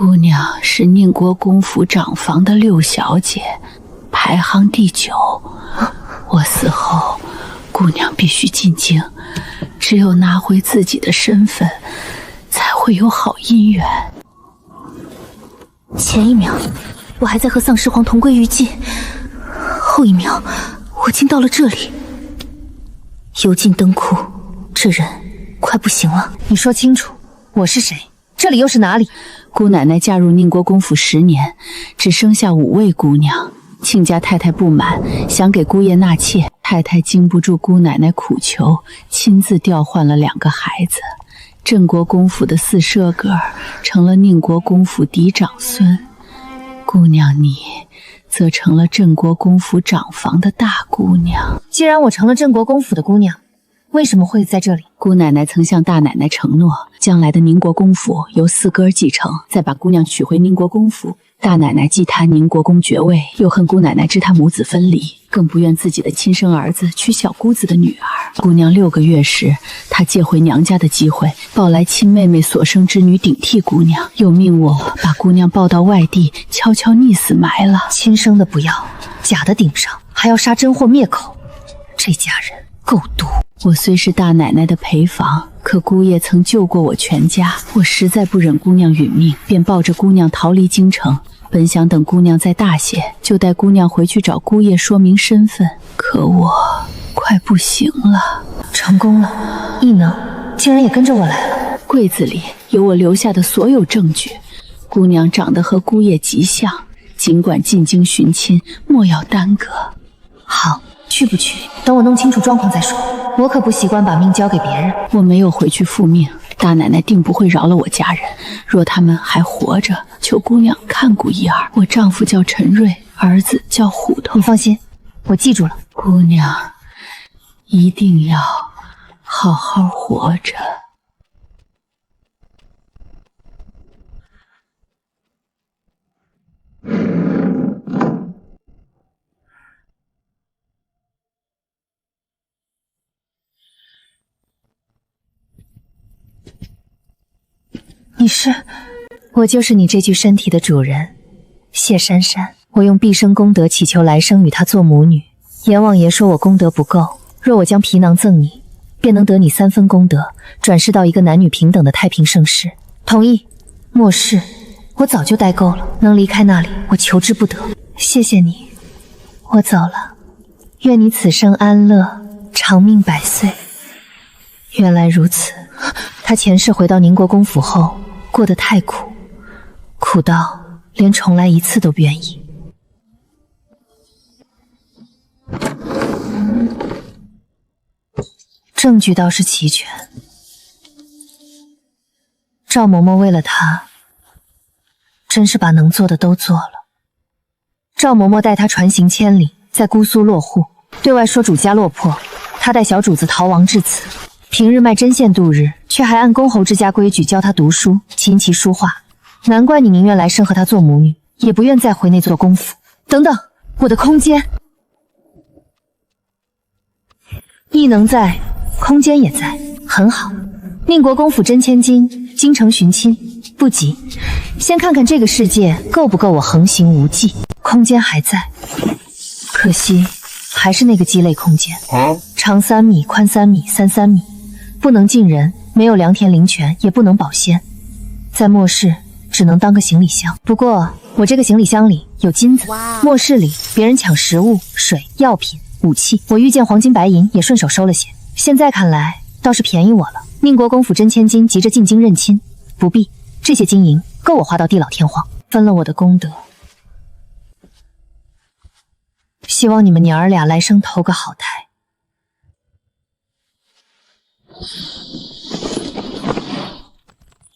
姑娘是宁国公府长房的6小姐，排行第9。我死后，姑娘必须进京，只有拿回自己的身份，才会有好姻缘。前一秒，我还在和丧尸皇同归于尽，后一秒，我竟到了这里。油尽灯枯，这人快不行了。你说清楚，我是谁？这里又是哪里？姑奶奶嫁入宁国公府10年，只生下5位姑娘。亲家太太不满，想给姑爷纳妾，太太经不住姑奶奶苦求，亲自调换了2个孩子。镇国公府的4舍个成了宁国公府嫡长孙，姑娘你则成了镇国公府长房的大姑娘。既然我成了镇国公府的姑娘，为什么会在这里？姑奶奶曾向大奶奶承诺，将来的宁国公府由4哥继承，再把姑娘娶回宁国公府。大奶奶既贪宁国公爵位，又恨姑奶奶知她母子分离，更不愿自己的亲生儿子娶小姑子的女儿。姑娘6个月时，她借回娘家的机会，抱来亲妹妹所生之女顶替姑娘，又命我把姑娘抱到外地，悄悄溺死埋了。亲生的不要，假的顶上，还要杀真货灭口，这家人够毒。我虽是大奶奶的陪房，可姑爷曾救过我全家，我实在不忍姑娘殒命，便抱着姑娘逃离京城。本想等姑娘再大些，就带姑娘回去找姑爷说明身份，可我快不行了。成功了，异能竟然也跟着我来了。柜子里有我留下的所有证据，姑娘长得和姑爷极像，尽管进京寻亲，莫要耽搁。好，去不去，等我弄清楚状况再说。我可不习惯把命交给别人。我没有回去复命，大奶奶定不会饶了我家人。若他们还活着，求姑娘看顾一二。我丈夫叫陈瑞，儿子叫虎头。你放心，我记住了。姑娘一定要好好活着。你是？我就是你这具身体的主人，谢珊珊。我用毕生功德祈求来生与她做母女。阎王爷说我功德不够，若我将皮囊赠你，便能得你3分功德，转世到一个男女平等的太平盛世。同意？末世，我早就待够了，能离开那里，我求之不得。谢谢你，我走了，愿你此生安乐，长命100岁。原来如此，他前世回到宁国公府后，过得太苦，苦到连重来一次都不愿意。证据倒是齐全，赵嬷嬷为了他，真是把能做的都做了。赵嬷嬷带他船行千里，在姑苏落户，对外说主家落魄，他带小主子逃亡至此。平日卖针线度日，却还按公侯之家规矩教他读书、琴棋书画。难怪你宁愿来生和他做母女，也不愿再回那座公府。等等，我的空间，异能在，空间也在，很好。宁国公府真千金，京城寻亲不急，先看看这个世界够不够我横行无忌。空间还在，可惜还是那个鸡肋空间，长3米，宽3米，3 3米。不能进人，没有良田灵泉，也不能保鲜，在末世只能当个行李箱。不过我这个行李箱里有金子，末世里别人抢食物、水、药品、武器，我遇见黄金白银也顺手收了些。现在看来倒是便宜我了。宁国公府真千金急着进京认亲，不必，这些金银够我花到地老天荒，分了我的功德。希望你们娘儿俩来生投个好胎。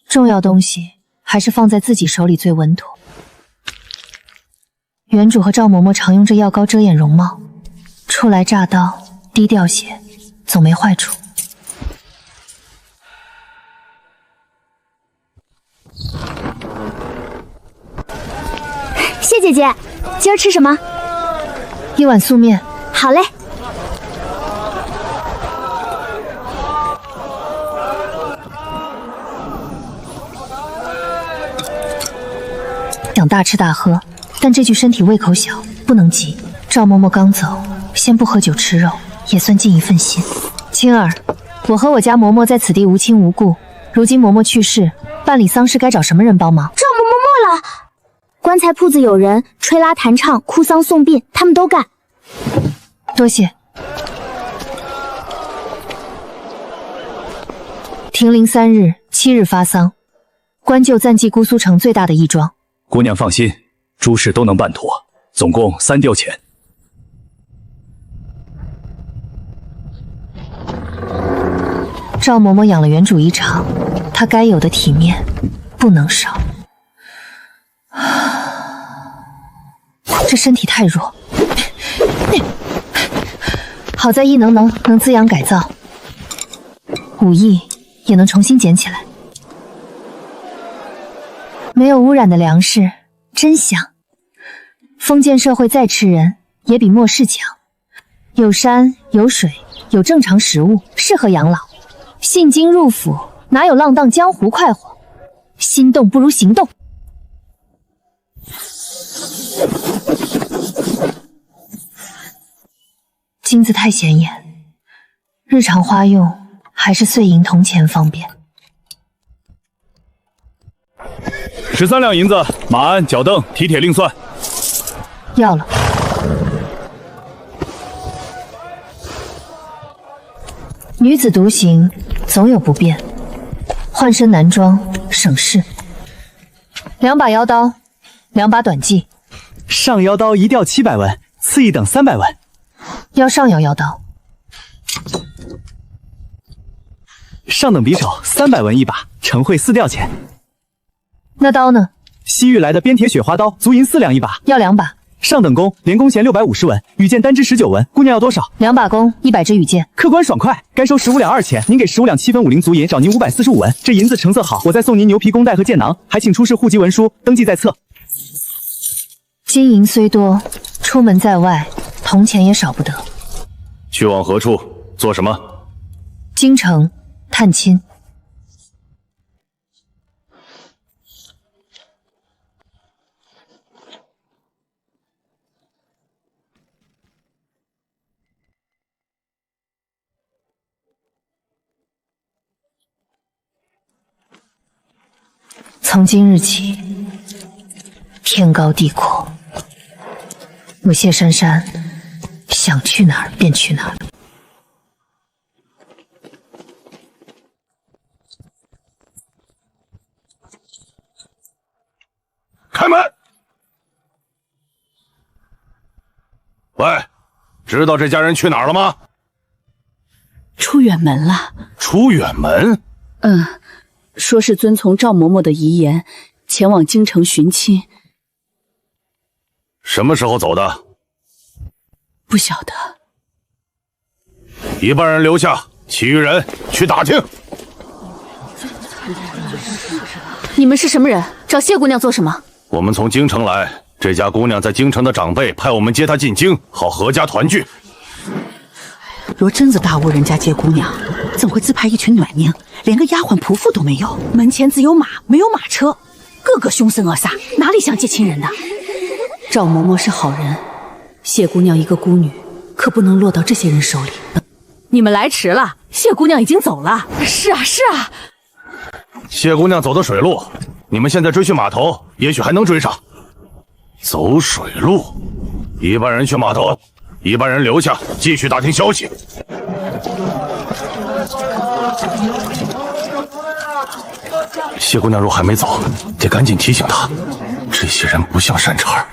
重要东西还是放在自己手里最稳妥。原主和赵嬷嬷常用这药膏遮掩容貌，初来乍到，低调些，总没坏处。谢姐姐，今儿吃什么？一碗素面。好嘞。想大吃大喝，但这具身体胃口小，不能急。赵嬷嬷刚走，先不喝酒吃肉，也算尽一份心。青儿，我和我家嬷嬷在此地无亲无故，如今嬷嬷去世，办理丧事该找什么人帮忙？赵嬷嬷了。棺材铺子有人吹拉弹唱、哭丧送殡，他们都干。多谢。停灵3日，7日发丧。官就暂记姑苏城最大的义庄。姑娘放心，诸事都能办妥，总共3吊钱。赵嬷嬷养了原主一场，她该有的体面不能少。这身体太弱，好在异能能滋养改造，武艺也能重新捡起来。没有污染的粮食真香。封建社会再吃人，也比末世强。有山有水，有正常食物，适合养老。信京入府，哪有浪荡江湖快活？心动不如行动。金子太显眼，日常花用还是碎银铜钱方便。13两银子，马鞍、脚蹬、蹄铁另算。要了。女子独行，总有不便，换身男装省事。2把腰刀，2把短戟。上腰刀一吊700文，次一等300文。要上腰刀。上等匕首300文一把，成会4吊钱。那刀呢？西域来的边铁雪花刀，足银4两一把。要2把。上等弓，连弓弦650文，羽箭单支19文。姑娘要多少？2把弓，100支羽箭。客官爽快，该收15两2钱，您给15两7分50足银，找您545文。这银子成色好，我再送您牛皮弓带和箭囊，还请出示户籍文书，登记在册。金银虽多，出门在外，铜钱也少不得。去往何处？做什么？京城探亲。从今日起，天高地阔，我谢珊珊想去哪儿便去哪儿。开门！喂，知道这家人去哪儿了吗？出远门了。出远门？说是遵从赵嬷嬷的遗言，前往京城寻亲。什么时候走的？不晓得。一半人留下，其余人去打听。你们是什么人？找谢姑娘做什么？我们从京城来，这家姑娘在京城的长辈派我们接她进京，好阖家团聚。若真子大误人家接姑娘，怎会自派一群暖宁，连个丫鬟仆妇都没有？门前自有马，没有马车，个个凶神恶煞，哪里像接亲人的？赵嬷嬷是好人，谢姑娘一个孤女，可不能落到这些人手里。你们来迟了，谢姑娘已经走了。是啊，是啊。谢姑娘走的水路，你们现在追去码头，也许还能追上。走水路，一半人去码头，一半人留下，继续打听消息。谢姑娘若还没走，得赶紧提醒她，这些人不像善茬儿。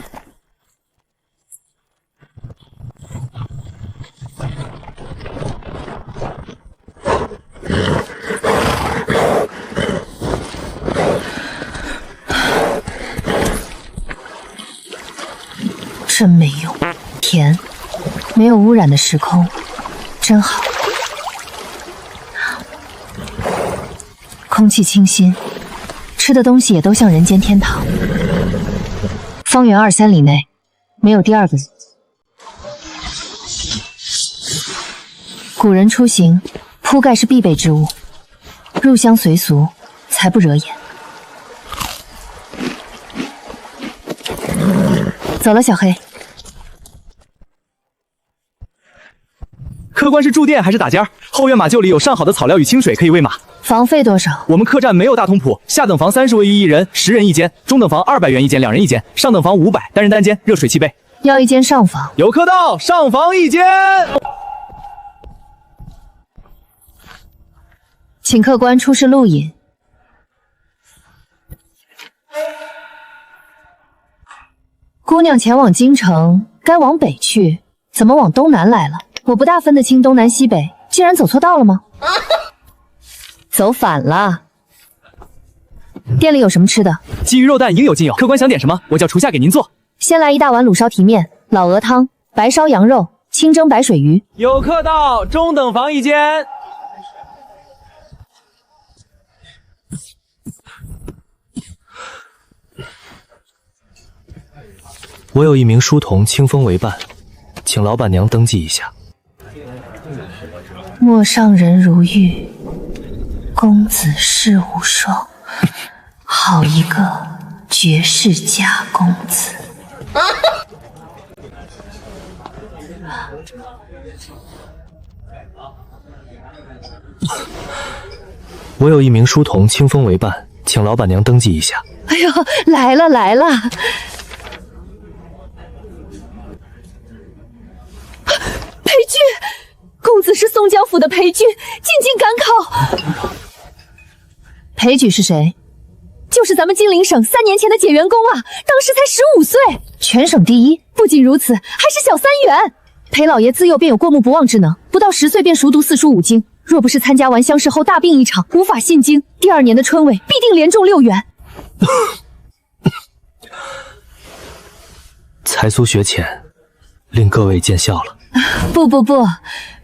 真没用，甜，没有污染的时空，真好。空气清新，吃的东西也都像人间天堂。方圆2-3里内，没有第二个人。古人出行，铺盖是必备之物，入乡随俗，才不惹眼。走了，小黑。客官是住店还是打尖？后院马厩里有上好的草料与清水可以喂马。房费多少？我们客栈没有大通铺，下等房30卫浴一人，10人一间；中等房200元一间，2人一间；上等房500，单人单间，热水齐备。要一间上房。有客到，上房一间。请客官出示路引。姑娘前往京城，该往北去，怎么往东南来了？我不大分得清东南西北，竟然走错道了吗？走反了。店里有什么吃的？鲫鱼肉蛋应有尽有，客官想点什么，我叫厨下给您做。先来一大碗卤烧蹄面、老鹅汤、白烧羊肉、清蒸白水鱼。有客到，中等房一间。我有一名书童清风为伴，请老板娘登记一下。陌上人如玉，公子世无双，好一个绝世假公子。我有一名书童清风为伴，请老板娘登记一下。哎呦，来了来了！裴君，公子是宋江府的裴君，进京赶考。裴举是谁？就是咱们金陵省3年前的解元公啊，当时才15岁，全省第一。不仅如此，还是小3元。裴老爷自幼便有过目不忘之能，不到10岁便熟读4书5经。若不是参加完乡试后大病一场，无法进京，第2年的春闱必定连中6元。才疏学浅，令各位见笑了。不，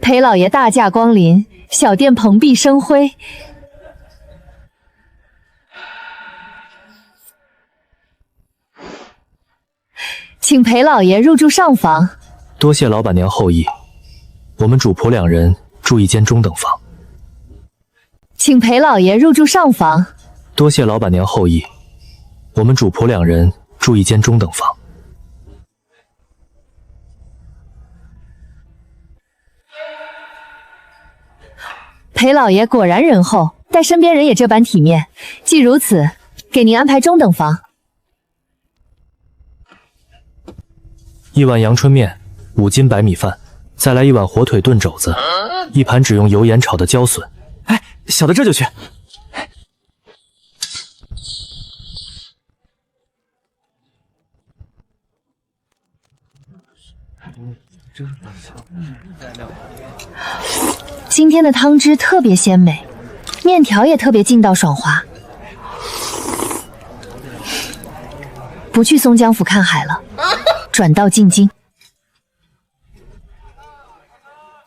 裴老爷大驾光临，小店蓬荜生辉。请裴老爷入住上房。多谢老板娘厚意，我们主仆2人住一间中等房。请裴老爷入住上房。多谢老板娘厚意，我们主仆2人住一间中等房。裴老爷果然仁厚，待身边人也这般体面。既如此，给您安排中等房。1碗阳春面，5斤白米饭，再来1碗火腿炖肘子，1盘只用油盐炒的椒笋。哎，小的这就去。今天的汤汁特别鲜美，面条也特别劲道爽滑。不去松江府看海了，转到进京。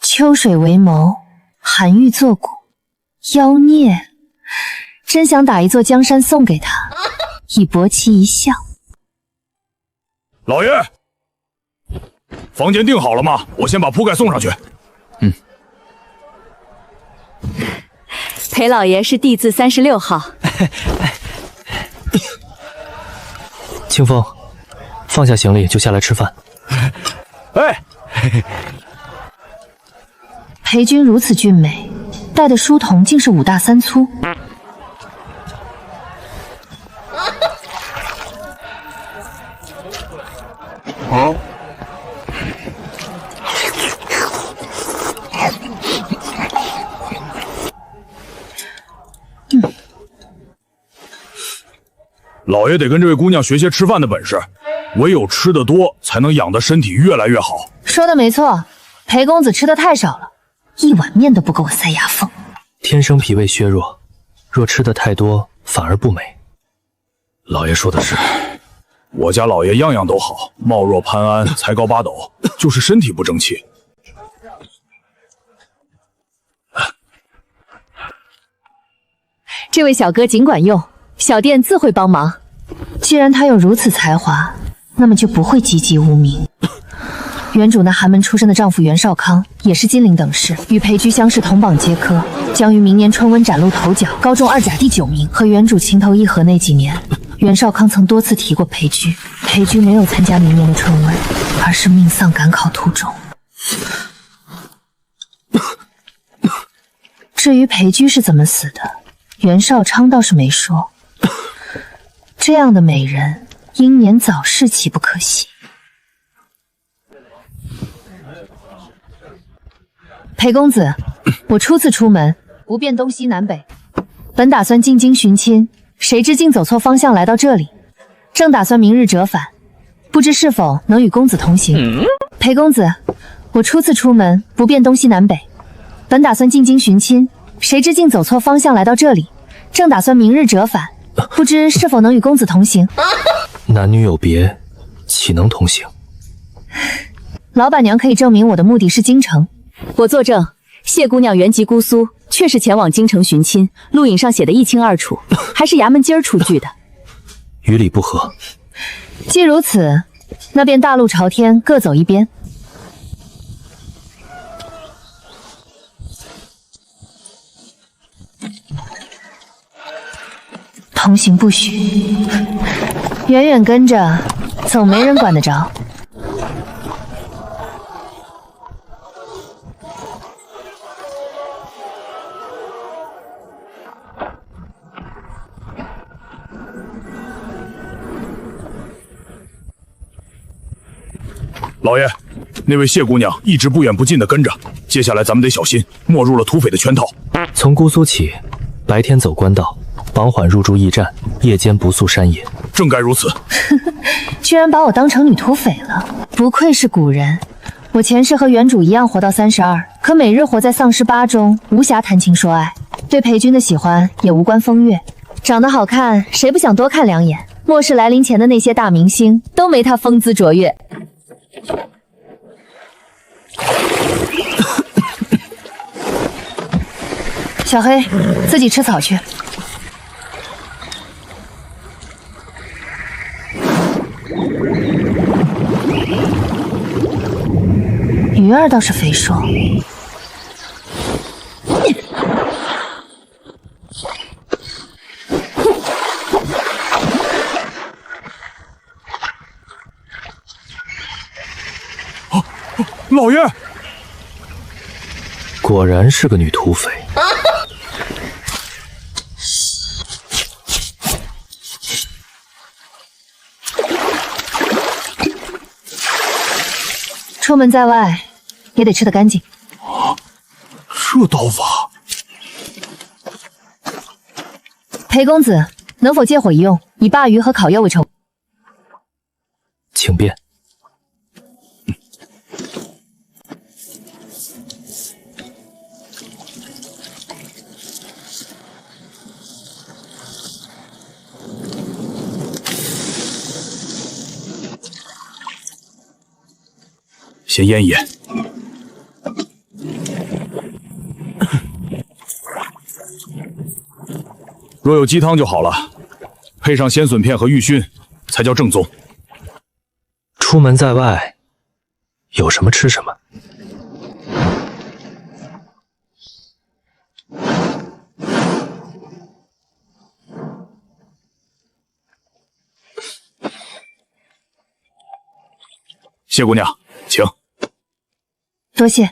秋水为眸，寒玉作骨，妖孽，真想打一座江山送给他，以博其一笑。老爷，房间订好了吗？我先把铺盖送上去。裴老爷是弟子36号。清风，放下行李就下来吃饭。哎，裴君如此俊美，带的书童竟是5大3粗。老爷得跟这位姑娘学些吃饭的本事，唯有吃得多，才能养得身体越来越好。说的没错，裴公子吃的太少了，1碗面都不够我塞牙缝。天生脾胃削弱，若吃的太多反而不美。老爷说的是，我家老爷样样都好，貌若潘安，才高8斗，就是身体不争气。这位小哥尽管用，小店自会帮忙。既然他有如此才华，那么就不会籍籍无名。原主那寒门出身的丈夫袁绍康也是金陵等士，与裴居乡试同榜皆科，将于明年春温崭露头角，高中2甲第9名。和原主情投意合那几年，袁绍康曾多次提过裴居，裴居没有参加明年的春闱，而是命丧赶考途中。至于裴居是怎么死的，袁绍昌倒是没说。这样的美人，英年早逝岂不可惜？裴公子，我初次出门，不辨东西南北，本打算进京寻亲，谁知竟走错方向来到这里，正打算明日折返，不知是否能与公子同行？裴公子，我初次出门，不辨东西南北，本打算进京寻亲，谁知竟走错方向来到这里，正打算明日折返，不知是否能与公子同行？男女有别，岂能同行？老板娘可以证明我的目的是京城。我作证，谢姑娘原籍姑苏，确是前往京城寻亲，录影上写的一清二楚，还是衙门今儿出具的。与理不合。既如此，那便大路朝天，各走一边。同行不许，远远跟着，总没人管得着。老爷，那位谢姑娘一直不远不近的跟着，接下来咱们得小心，没入了土匪的圈套。从姑苏起，白天走官道，傍晚入驻驿站，夜间不宿山野。正该如此。居然把我当成女土匪了，不愧是古人。我前世和原主一样活到32，可每日活在丧尸吧中，无暇谈情说爱，对裴君的喜欢也无关风月。长得好看，谁不想多看两眼？末世来临前的那些大明星都没他风姿卓越。小黑，自己吃草去。鱼儿倒是肥硕。老爷，果然是个女土匪。出门在外，也得吃得干净。这刀法，裴公子，能否借火一用，以鲅鱼和烤肉为酬？请便。先腌一腌。若有鸡汤就好了，配上鲜笋片和玉熏，才叫正宗。出门在外，有什么吃什么。谢姑娘，请。多谢。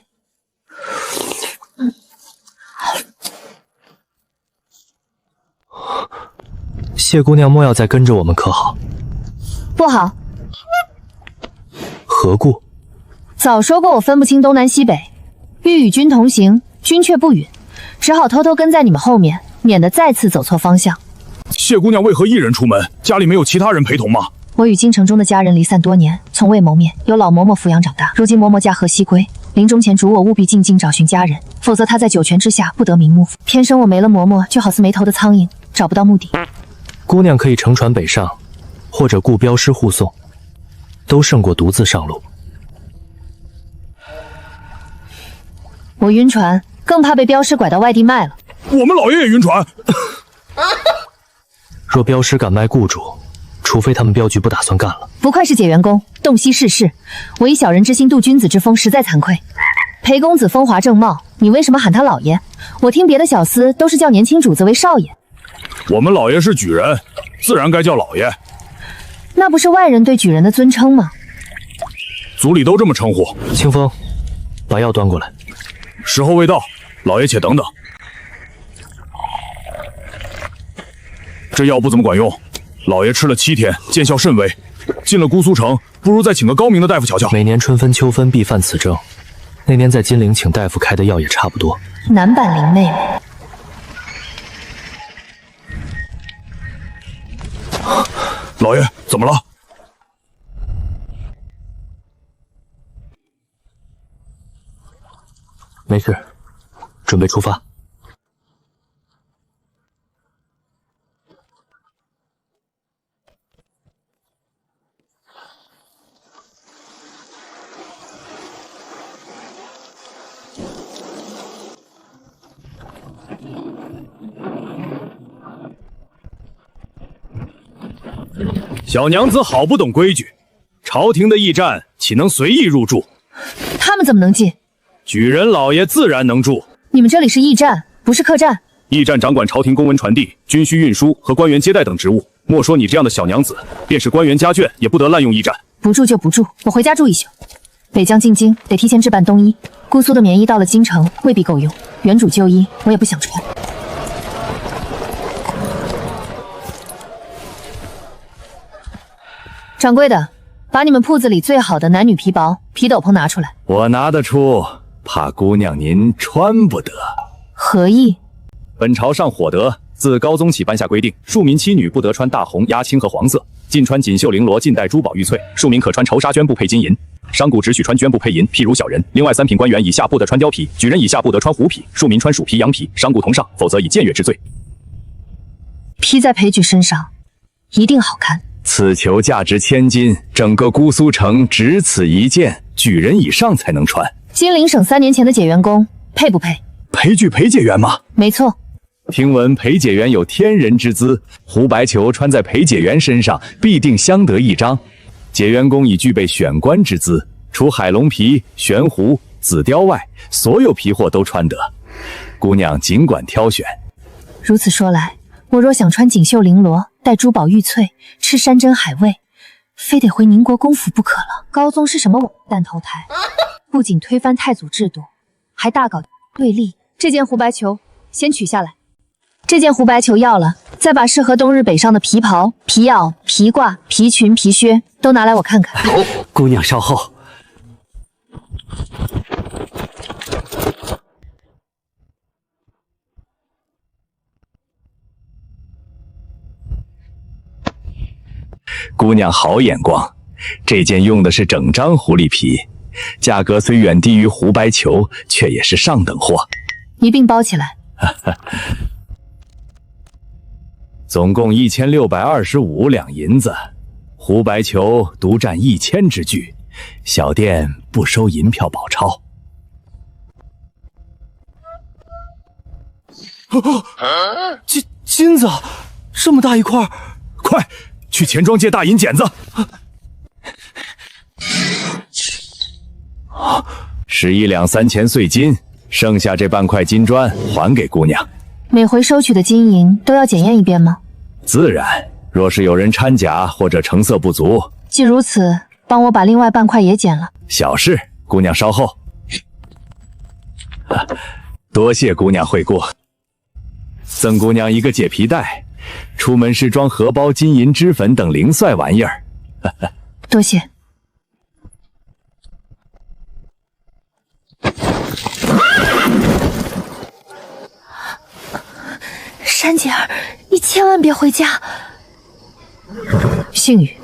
谢姑娘莫要再跟着我们，可好？不好。何故？早说过我分不清东南西北，欲与君同行，君却不允，只好偷偷跟在你们后面，免得再次走错方向。谢姑娘为何一人出门？家里没有其他人陪同吗？我与京城中的家人离散多年，从未谋面，由老嬷嬷抚养长大。如今嬷嬷驾鹤西归，临终前嘱我务必进京找寻家人，否则她在九泉之下不得瞑目。偏生我没了嬷嬷，就好似没头的苍蝇，找不到目的。姑娘可以乘船北上，或者雇镖师护送，都胜过独自上路。我晕船，更怕被镖师拐到外地卖了。我们老爷也晕船。若镖师敢卖雇主，除非他们镖局不打算干了。不愧是解元公，洞悉世事。我以小人之心度君子之风，实在惭愧。裴公子风华正茂，你为什么喊他老爷？我听别的小厮都是叫年轻主子为少爷。我们老爷是举人，自然该叫老爷。那不是外人对举人的尊称吗？族里都这么称呼。清风，把药端过来。时候未到，老爷且等等。这药不怎么管用，老爷吃了7天，见效甚微。进了姑苏城，不如再请个高明的大夫瞧瞧。每年春分秋分必犯此症，那年在金陵请大夫开的药也差不多。男版林妹妹。老爷，怎么了？没事，准备出发。小娘子好不懂规矩，朝廷的驿站岂能随意入住？他们怎么能进？举人老爷自然能住。你们这里是驿站，不是客栈。驿站掌管朝廷公文传递、军需运输和官员接待等职务。莫说你这样的小娘子，便是官员家眷也不得滥用驿站。不住就不住，我回家住一宿。北疆进京得提前置办冬衣，姑苏的棉衣到了京城未必够用，原主旧衣我也不想穿。掌柜的，把你们铺子里最好的男女皮袍、皮斗篷拿出来。我拿得出，怕姑娘您穿不得。何意？本朝上火德自高宗起颁下规定，庶民妻女不得穿大红、鸦青和黄色，禁穿锦绣绫罗，禁戴珠宝玉翠。庶民可穿绸纱绢布配金银，商贾只许穿绢布配银，譬如小人。另外，3品官员以下不得穿貂皮，举人以下不得穿狐皮，庶民穿鼠皮、羊皮，商贾同上，否则以僭越之罪。披在裴举身上，一定好看。此裘价值1000金，整个姑苏城只此一件，举人以上才能穿。金陵省3年前的解元宫，配不配？裴举裴解元吗？没错。听闻裴解元有天人之姿，胡白裘穿在裴解元身上，必定相得益彰。解元宫已具备选官之姿，除海龙皮、玄狐、紫貂外，所有皮货都穿得。姑娘尽管挑选。如此说来，我若想穿锦绣绫罗，戴珠宝玉翠，吃山珍海味，非得回宁国公府不可了。高宗是什么网蛋投胎？不仅推翻太祖制度，还大搞对立。这件胡白裘先取下来。这件胡白裘要了，再把适合冬日北上的皮袍、皮袄、皮褂、皮裙、皮靴都拿来我看看。姑娘稍后。姑娘好眼光，这件用的是整张狐狸皮，价格虽远低于胡白裘，却也是上等货。一并包起来。总共1625两银子，胡白裘独占1000之巨，小店不收银票宝钞。金子，这么大一块，快去钱庄借大银剪子。11两3钱碎金，剩下这半块金砖还给姑娘。每回收取的金银都要检验一遍吗？自然，若是有人掺假或者成色不足，既如此，帮我把另外半块也剪了。小事，姑娘稍后。多谢姑娘惠顾，赠姑娘一个解皮袋，出门时装荷包、金银脂粉等零碎玩意儿。多谢。珊姐儿，你千万别回家。幸雨，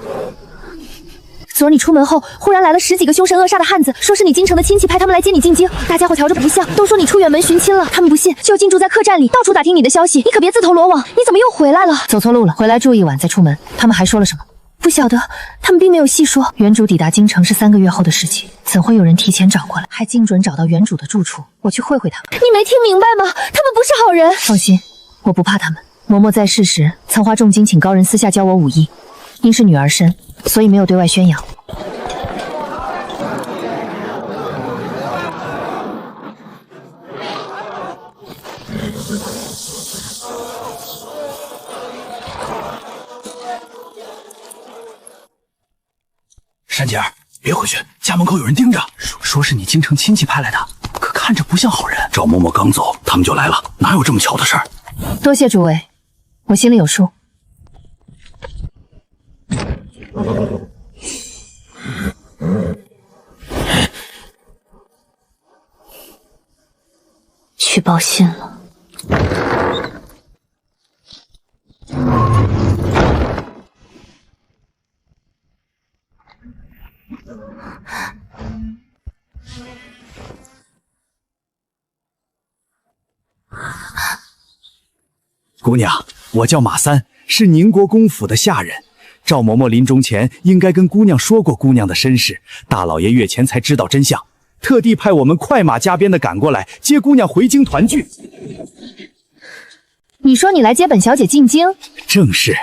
昨儿你出门后，忽然来了10几个凶神恶煞的汉子，说是你京城的亲戚派他们来接你进京。大家伙瞧着不像，都说你出远门寻亲了。他们不信，就进驻在客栈里，到处打听你的消息。你可别自投罗网。你怎么又回来了？走错路了，回来住一晚再出门。他们还说了什么？不晓得，他们并没有细说。原主抵达京城是3个月后的事情，怎会有人提前找过来？还精准找到原主的住处，我去会会他们。你没听明白吗？他们不是好人。放心，我不怕他们。嬷嬷在世时曾花重金请高人私下教我武艺，因是女儿身，所以没有对外宣扬。珊姐儿，别回去，家门口有人盯着，说是你京城亲戚派来的，可看着不像好人。赵嬷嬷刚走，他们就来了，哪有这么巧的事儿？多谢诸位，我心里有数。去报信了。姑娘，我叫马三，是宁国公府的下人。赵嬷嬷临终前应该跟姑娘说过姑娘的身世，大老爷月前才知道真相，特地派我们快马加鞭的赶过来接姑娘回京团聚。你说你来接本小姐进京？正是。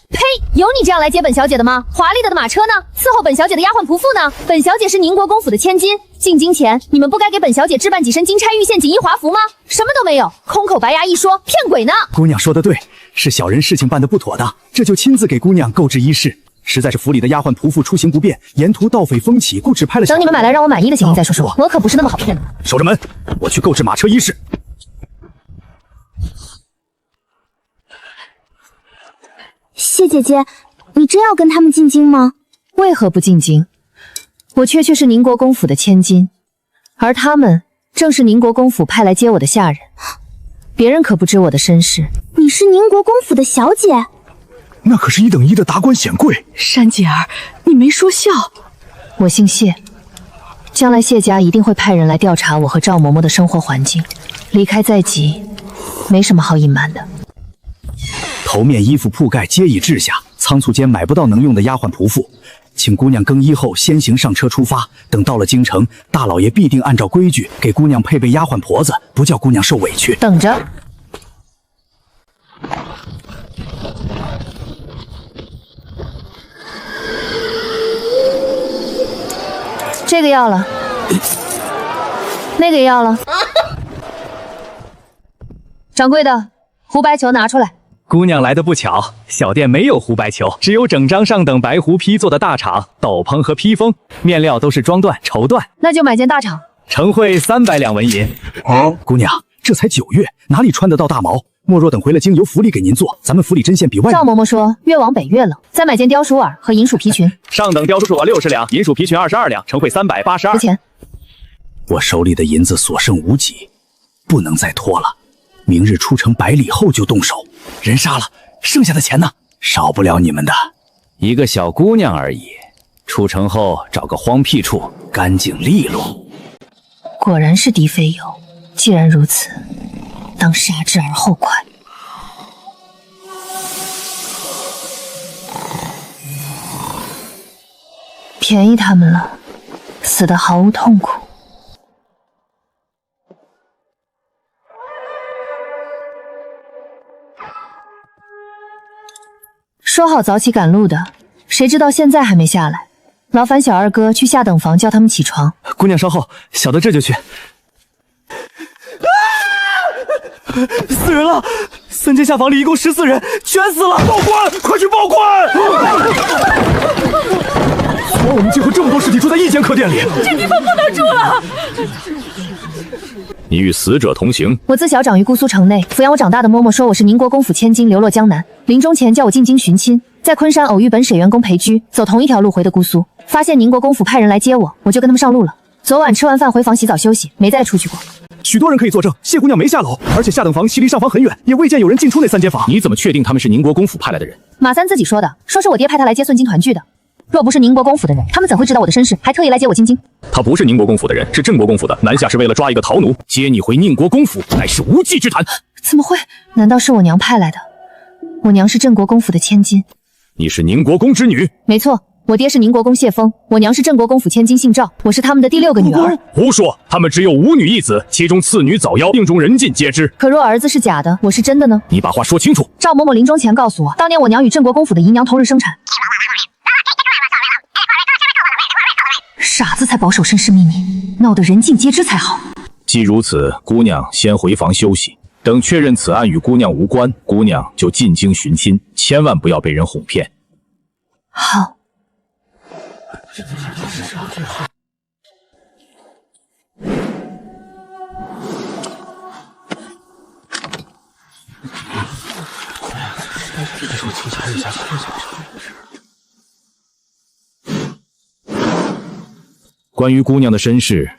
呸！有你这样来接本小姐的吗？华丽的马车呢？伺候本小姐的丫鬟仆妇呢？本小姐是宁国公府的千金，进京前你们不该给本小姐置办几身金钗玉线锦衣华服吗？什么都没有，空口白牙一说，骗鬼呢！姑娘说的对，是小人事情办得不妥当，这就亲自给姑娘购置衣饰。实在是府里的丫鬟仆妇出行不便，沿途盗匪蜂起，故指派了。等你们买来让我满意的情形再说说，我可不是那么好骗的。守着门，我去购置马车衣饰。谢姐姐，你真要跟他们进京吗？为何不进京？我确是宁国公府的千金，而他们正是宁国公府派来接我的下人，别人可不知我的身世。你是宁国公府的小姐？那可是1等1的达官显贵。珊姐儿，你没说笑。我姓谢，将来谢家一定会派人来调查我和赵嬷嬷的生活环境。离开在即，没什么好隐瞒的。头面衣服铺盖皆已置下，仓促间买不到能用的丫鬟仆妇，请姑娘更衣后先行上车出发。等到了京城，大老爷必定按照规矩给姑娘配备丫鬟婆子，不叫姑娘受委屈。等着。这个要了，那个也要了。掌柜的，胡白球拿出来。姑娘来的不巧，小店没有胡白球，只有整张上等白狐批做的大氅、斗篷和披风，面料都是装缎、绸缎。那就买件大氅。盛会300两纹银。姑娘，这才9月，哪里穿得到大毛？莫若等回了京，由府里给您做。咱们府里针线比外。赵嬷嬷说，越往北越冷，再买件貂鼠耳和银鼠皮裙。上等貂鼠耳60两，银鼠皮裙22两，盛会382。值钱。我手里的银子所剩无几，不能再拖了。明日出城100里后就动手，人杀了，剩下的钱呢？少不了你们的。一个小姑娘而已，出城后找个荒僻处，干净利落。果然是嫡妃有。既然如此，当杀之而后快。便宜他们了，死得毫无痛苦。说好早起赶路的，谁知道现在还没下来。劳烦小二哥去下等房叫他们起床。姑娘稍后，小的这就去。死人了！3间下房里一共14人，全死了！报官，快去报官！怎么我们竟和这么多尸体住在一间客店里？这地方不能住了。你与死者同行？我自小长于姑苏城内，抚养我长大的嬷嬷说我是宁国公府千金，流落江南。临终前叫我进京寻亲，在昆山偶遇本水员公裴居，走同一条路回的姑苏，发现宁国公府派人来接我，我就跟他们上路了。昨晚吃完饭回房洗澡休息，没再出去过。许多人可以作证，谢姑娘没下楼，而且下等房距离上房很远，也未见有人进出那3间房。你怎么确定他们是宁国公府派来的人？马三自己说的，说是我爹派他来接顺京团聚的。若不是宁国公府的人，他们怎会知道我的身世，还特意来接我进京？他不是宁国公府的人，是郑国公府的。南下是为了抓一个逃奴，接你回宁国公府，乃是无稽之谈。怎么会？难道是我娘派来的？我娘是郑国公府的千金。你是宁国公之女？没错，我爹是宁国公谢峰，我娘是郑国公府千金，姓赵，我是他们的第6个女儿。胡说！他们只有5女1子，其中次女早夭，病中人尽皆知。可若儿子是假的，我是真的呢？你把话说清楚。赵嬷嬷临终前告诉我，当年我娘与郑国公府的姨娘同日生产。傻子才保守身世秘密，闹得人尽皆知才好。既如此，姑娘先回房休息，等确认此案与姑娘无关，姑娘就进京寻亲，千万不要被人哄骗。好。关于姑娘的身世，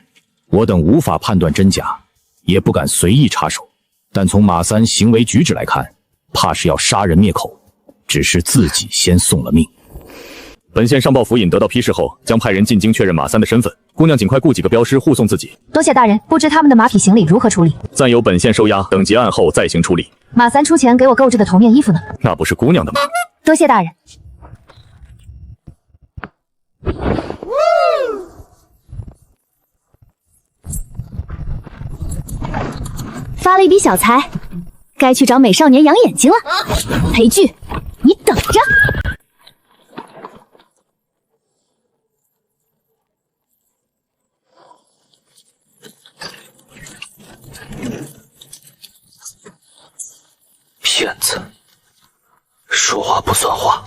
我等无法判断真假，也不敢随意插手。但从马三行为举止来看，怕是要杀人灭口，只是自己先送了命。本县上报府尹得到批示后，将派人进京确认马三的身份。姑娘尽快雇几个镖师护送自己。多谢大人，不知他们的马匹行李如何处理？暂由本县收押，等结案后再行处理。马三出钱给我购置的头面衣服呢？那不是姑娘的吗？多谢大人。发了一笔小财，该去找美少年养眼睛了。裴剧，你等着！骗子，说话不算话。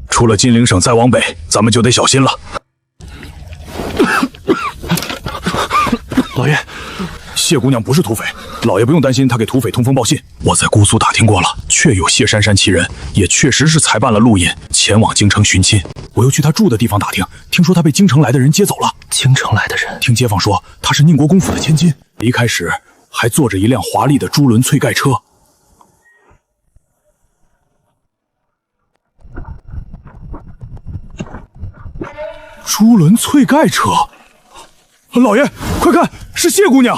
出了金陵省再往北，咱们就得小心了。老爷，谢姑娘不是土匪，老爷不用担心她给土匪通风报信。我在姑苏打听过了，确有谢珊珊其人，也确实是才办了路引，前往京城寻亲。我又去她住的地方打听，听说她被京城来的人接走了。京城来的人？听街坊说，她是宁国公府的千金，离开时还坐着一辆华丽的朱轮翠盖车。朱轮翠盖车，老爷，快看，是谢姑娘！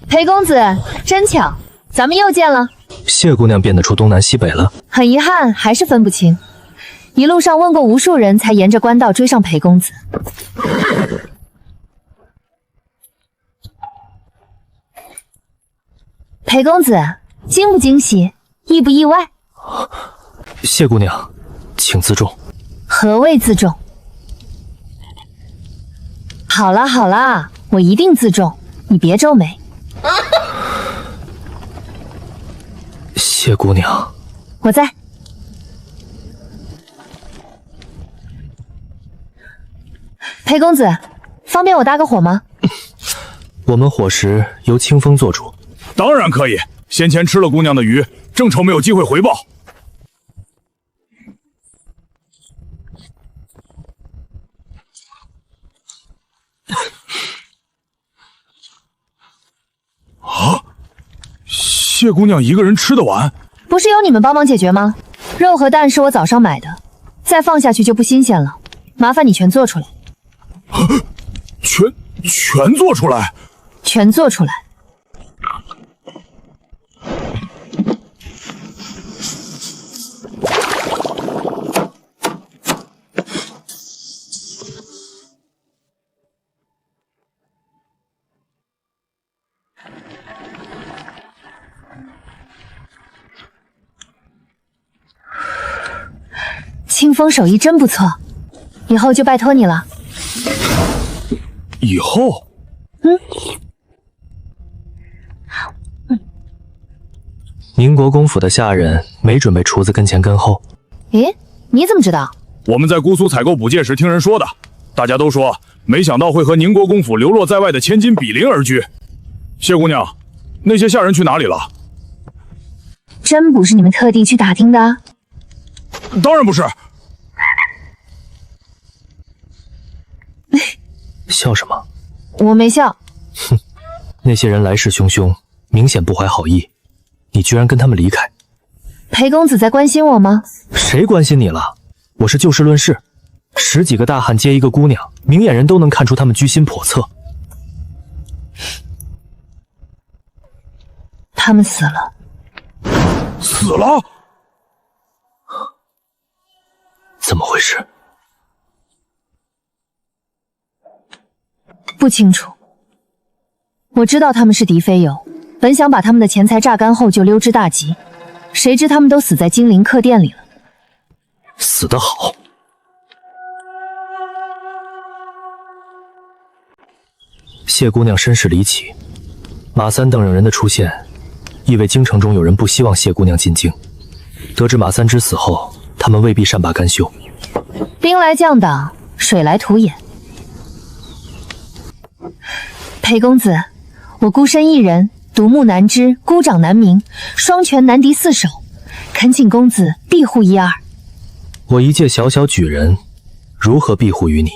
裴公子，真巧，咱们又见了。谢姑娘辨得出东南西北了？很遗憾，还是分不清。一路上问过无数人，才沿着官道追上裴公子。裴公子，惊不惊喜，意不意外？谢姑娘，请自重。何谓自重？好啦好啦，我一定自重，你别皱眉。谢姑娘，我在。裴公子，方便我搭个伙吗？我们伙食由清风做主。当然可以，先前吃了姑娘的鱼，正愁没有机会回报。啊，谢姑娘一个人吃得完？不是由你们帮忙解决吗？肉和蛋是我早上买的，再放下去就不新鲜了，麻烦你全做出来。全做出来？全做出来。清风手艺真不错，以后就拜托你了。以后？宁国公府的下人没准备厨子跟前跟后。咦，你怎么知道？我们在姑苏采购补界时听人说的，大家都说没想到会和宁国公府流落在外的千金比邻而居。谢姑娘，那些下人去哪里了？真不是你们特地去打听的？当然不是。笑什么？我没笑。哼，那些人来势汹汹，明显不怀好意，你居然跟他们离开。裴公子在关心我吗？谁关心你了？我是就事论事。10几个大汉接一个姑娘，明眼人都能看出他们居心叵测。他们死了。死了？怎么回事？不清楚。我知道他们是敌非友，本想把他们的钱财榨干后就溜之大吉，谁知他们都死在精灵客店里了。死得好。谢姑娘身世离奇，马三等人的出现，意味京城中有人不希望谢姑娘进京。得知马三之死后，他们未必善罢甘休。兵来将挡，水来土掩。裴公子，我孤身一人，独木难支，孤掌难鸣，双拳难敌四手，恳请公子庇护一二。我一介小小举人，如何庇护于你？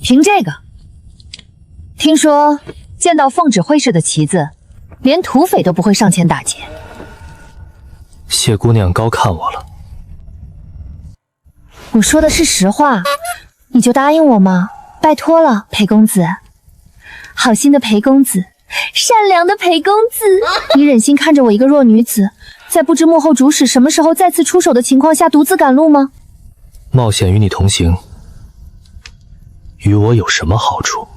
凭这个，听说见到奉旨会试的旗子，连土匪都不会上前打劫。谢姑娘高看我了。我说的是实话，你就答应我吗？拜托了，裴公子。好心的裴公子，善良的裴公子，你忍心看着我一个弱女子，在不知幕后主使什么时候再次出手的情况下独自赶路吗？冒险与你同行，与我有什么好处？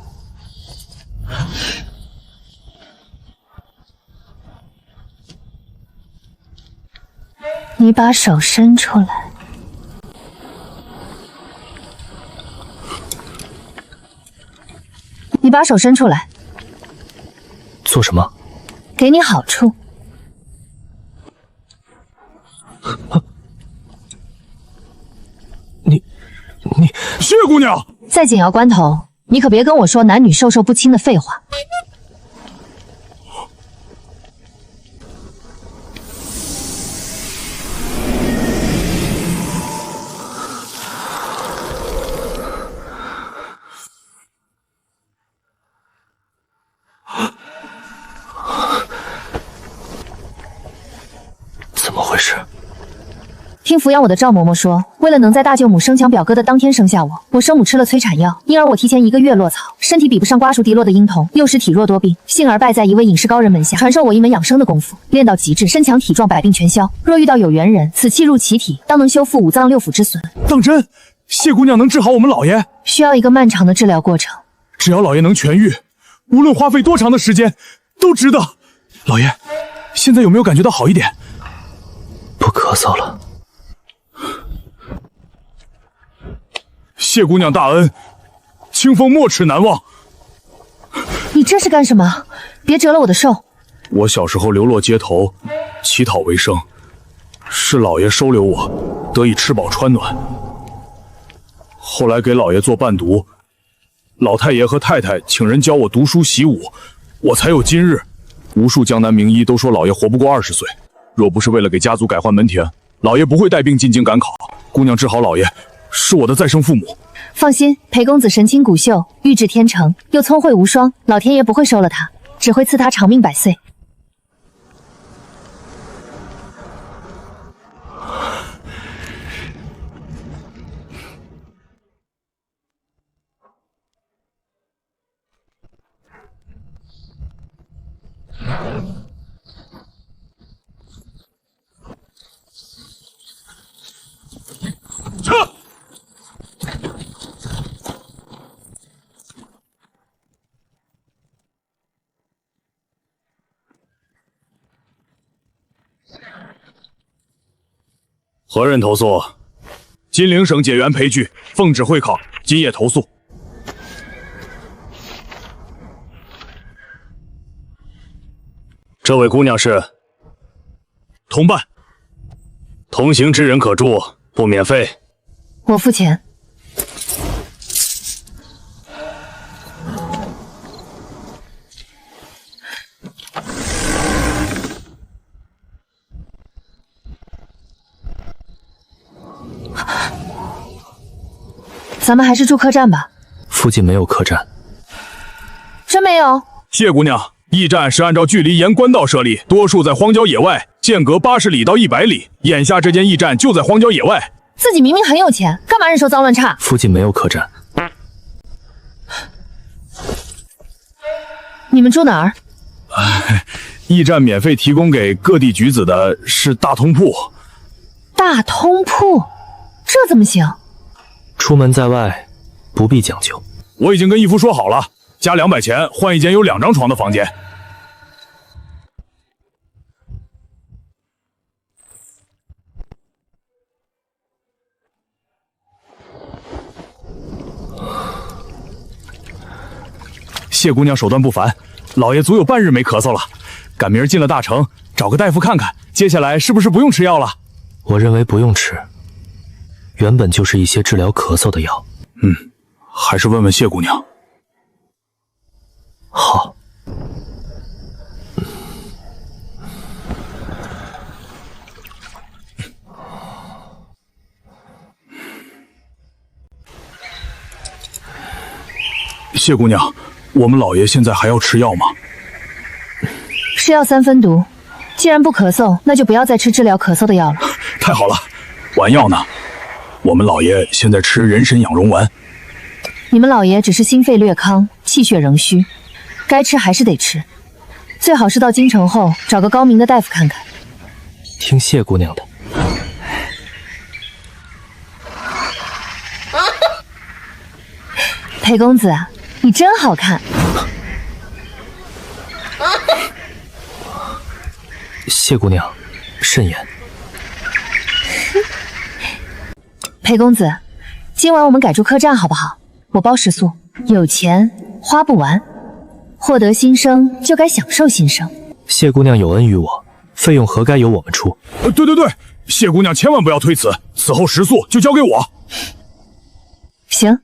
你把手伸出来。你把手伸出来。做什么？给你好处。你，谢姑娘，在紧要关头，你可别跟我说男女授受不亲的废话。怎么回事？听抚养我的赵嬷嬷说，为了能在大舅母生抢表哥的当天生下我，我生母吃了催产药，因而我提前1个月落草，身体比不上瓜熟蒂落的婴童，幼时体弱多病，幸而拜在一位隐士高人门下，传授我一门养生的功夫，练到极致，身强体壮，百病全消。若遇到有缘人，此气入其体，当能修复5脏6腑之损。当真？谢姑娘能治好我们老爷？需要一个漫长的治疗过程，只要老爷能痊愈，无论花费多长的时间，都值得。老爷，现在有没有感觉到好一点？不咳嗽了。谢姑娘大恩，清风没齿难忘。你这是干什么？别折了我的寿。我小时候流落街头，乞讨为生，是老爷收留我，得以吃饱穿暖。后来给老爷做伴读，老太爷和太太请人教我读书习武，我才有今日。无数江南名医都说老爷活不过20岁，若不是为了给家族改换门庭，老爷不会带病进京赶考。姑娘治好老爷，是我的再生父母。放心，裴公子神清骨秀，玉质天成，又聪慧无双，老天爷不会收了他，只会赐他长命100岁。撤！何人投诉？金陵省解元裴矩奉旨会考，今夜投诉。这位姑娘是同伴，同行之人可住，不免费。我付钱。咱们还是住客栈吧。附近没有客栈。真没有？谢姑娘，驿站是按照距离沿官道设立，多数在荒郊野外，间隔80里到100里。眼下这间驿站就在荒郊野外。自己明明很有钱，干嘛忍受脏乱差？附近没有客栈。你们住哪儿？驿站免费提供给各地举子的是大通铺。大通铺，这怎么行？出门在外，不必讲究。我已经跟义父说好了，加200钱换一间有2张床的房间。谢姑娘手段不凡，老爷足有半日没咳嗽了，赶明儿进了大城，找个大夫看看，接下来是不是不用吃药了？我认为不用吃，原本就是一些治疗咳嗽的药。还是问问谢姑娘。好。谢姑娘，我们老爷现在还要吃药吗？是药3分毒，既然不咳嗽，那就不要再吃治疗咳嗽的药了。太好了，丸药呢？我们老爷现在吃人参养荣丸。你们老爷只是心肺略康，气血仍虚，该吃还是得吃。最好是到京城后找个高明的大夫看看。听谢姑娘的。裴公子，你真好看。谢姑娘，慎言。裴公子，今晚我们改住客栈好不好？我包食宿，有钱花不完，获得新生就该享受新生。谢姑娘有恩于我，费用何该由我们出？对，谢姑娘千万不要推辞，此后食宿就交给我。行。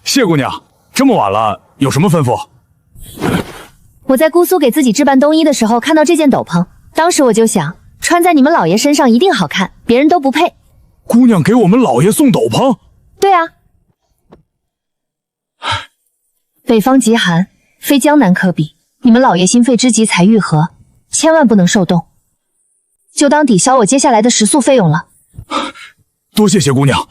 谢姑娘，这么晚了，有什么吩咐？我在姑苏给自己置办冬衣的时候，看到这件斗篷，当时我就想，穿在你们老爷身上一定好看，别人都不配。姑娘给我们老爷送斗篷？对啊。北方极寒，非江南可比。你们老爷心肺之疾才愈合，千万不能受冻，就当抵消我接下来的食宿费用了。多谢谢姑娘。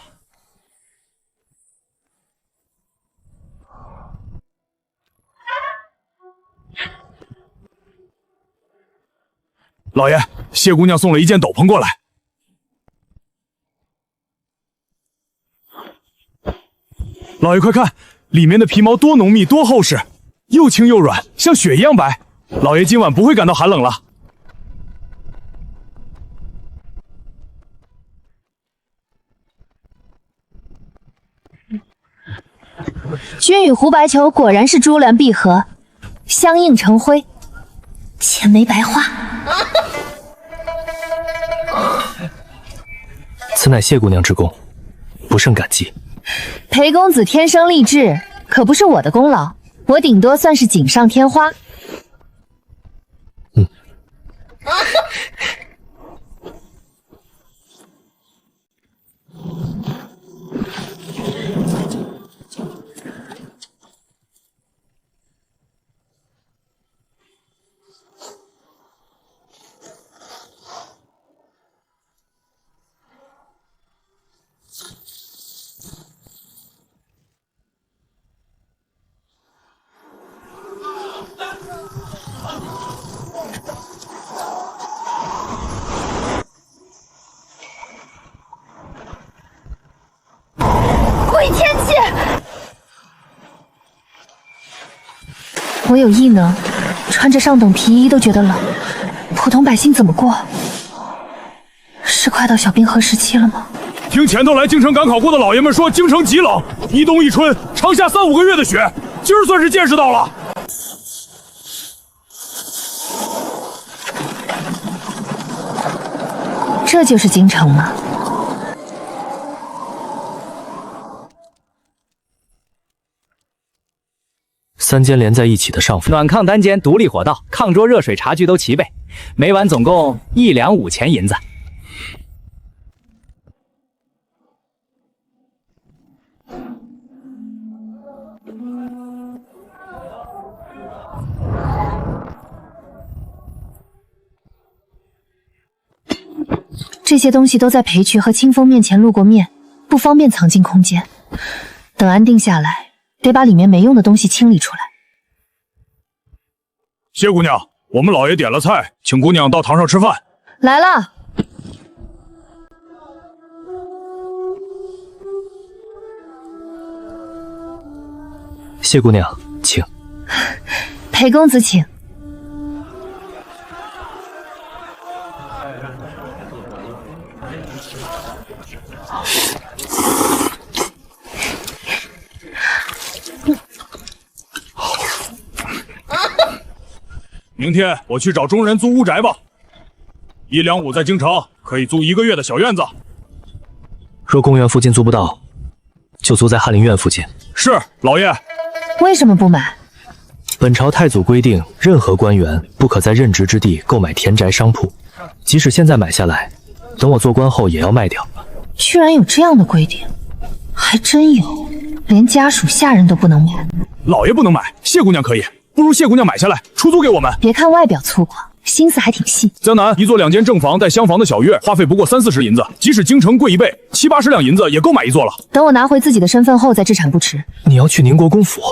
老爷，谢姑娘送了一件斗篷过来。老爷快看，里面的皮毛多浓密多厚实，又轻又软，像雪一样白。老爷今晚不会感到寒冷了。君与胡白球果然是珠联璧合，相映成辉，钱没白花。此乃谢姑娘之功，不胜感激。裴公子天生丽质，可不是我的功劳，我顶多算是锦上添花。鬼天气！我有异能，穿着上等皮衣都觉得冷，普通百姓怎么过？是快到小冰河时期了吗？听前头来京城赶考过的老爷们说，京城极冷，一冬一春，长下3、5个月的雪，今儿算是见识到了。这就是京城吗？3间连在一起的上房，暖炕单间、独立火道、炕桌、热水、茶具都齐备，每晚总共1两5钱银子。这些东西都在裴渠和清风面前露过面，不方便藏进空间。等安定下来，得把里面没用的东西清理出来。谢姑娘，我们老爷点了菜，请姑娘到堂上吃饭。来了。谢姑娘，请。裴公子请。明天我去找中人租屋宅吧，1两5在京城可以租1个月的小院子。若公园附近租不到，就租在翰林院附近。是，老爷。为什么不买？本朝太祖规定，任何官员不可在任职之地购买田宅商铺，即使现在买下来，等我做官后也要卖掉。居然有这样的规定，还真有，连家属下人都不能买。老爷不能买，谢姑娘可以。不如谢姑娘买下来出租给我们。别看外表粗犷，心思还挺细。江南一座2间正房带厢房的小院，花费不过30-40银子，即使京城贵1倍，70-80两银子也够买一座了。等我拿回自己的身份后再置产不迟。你要去宁国公府？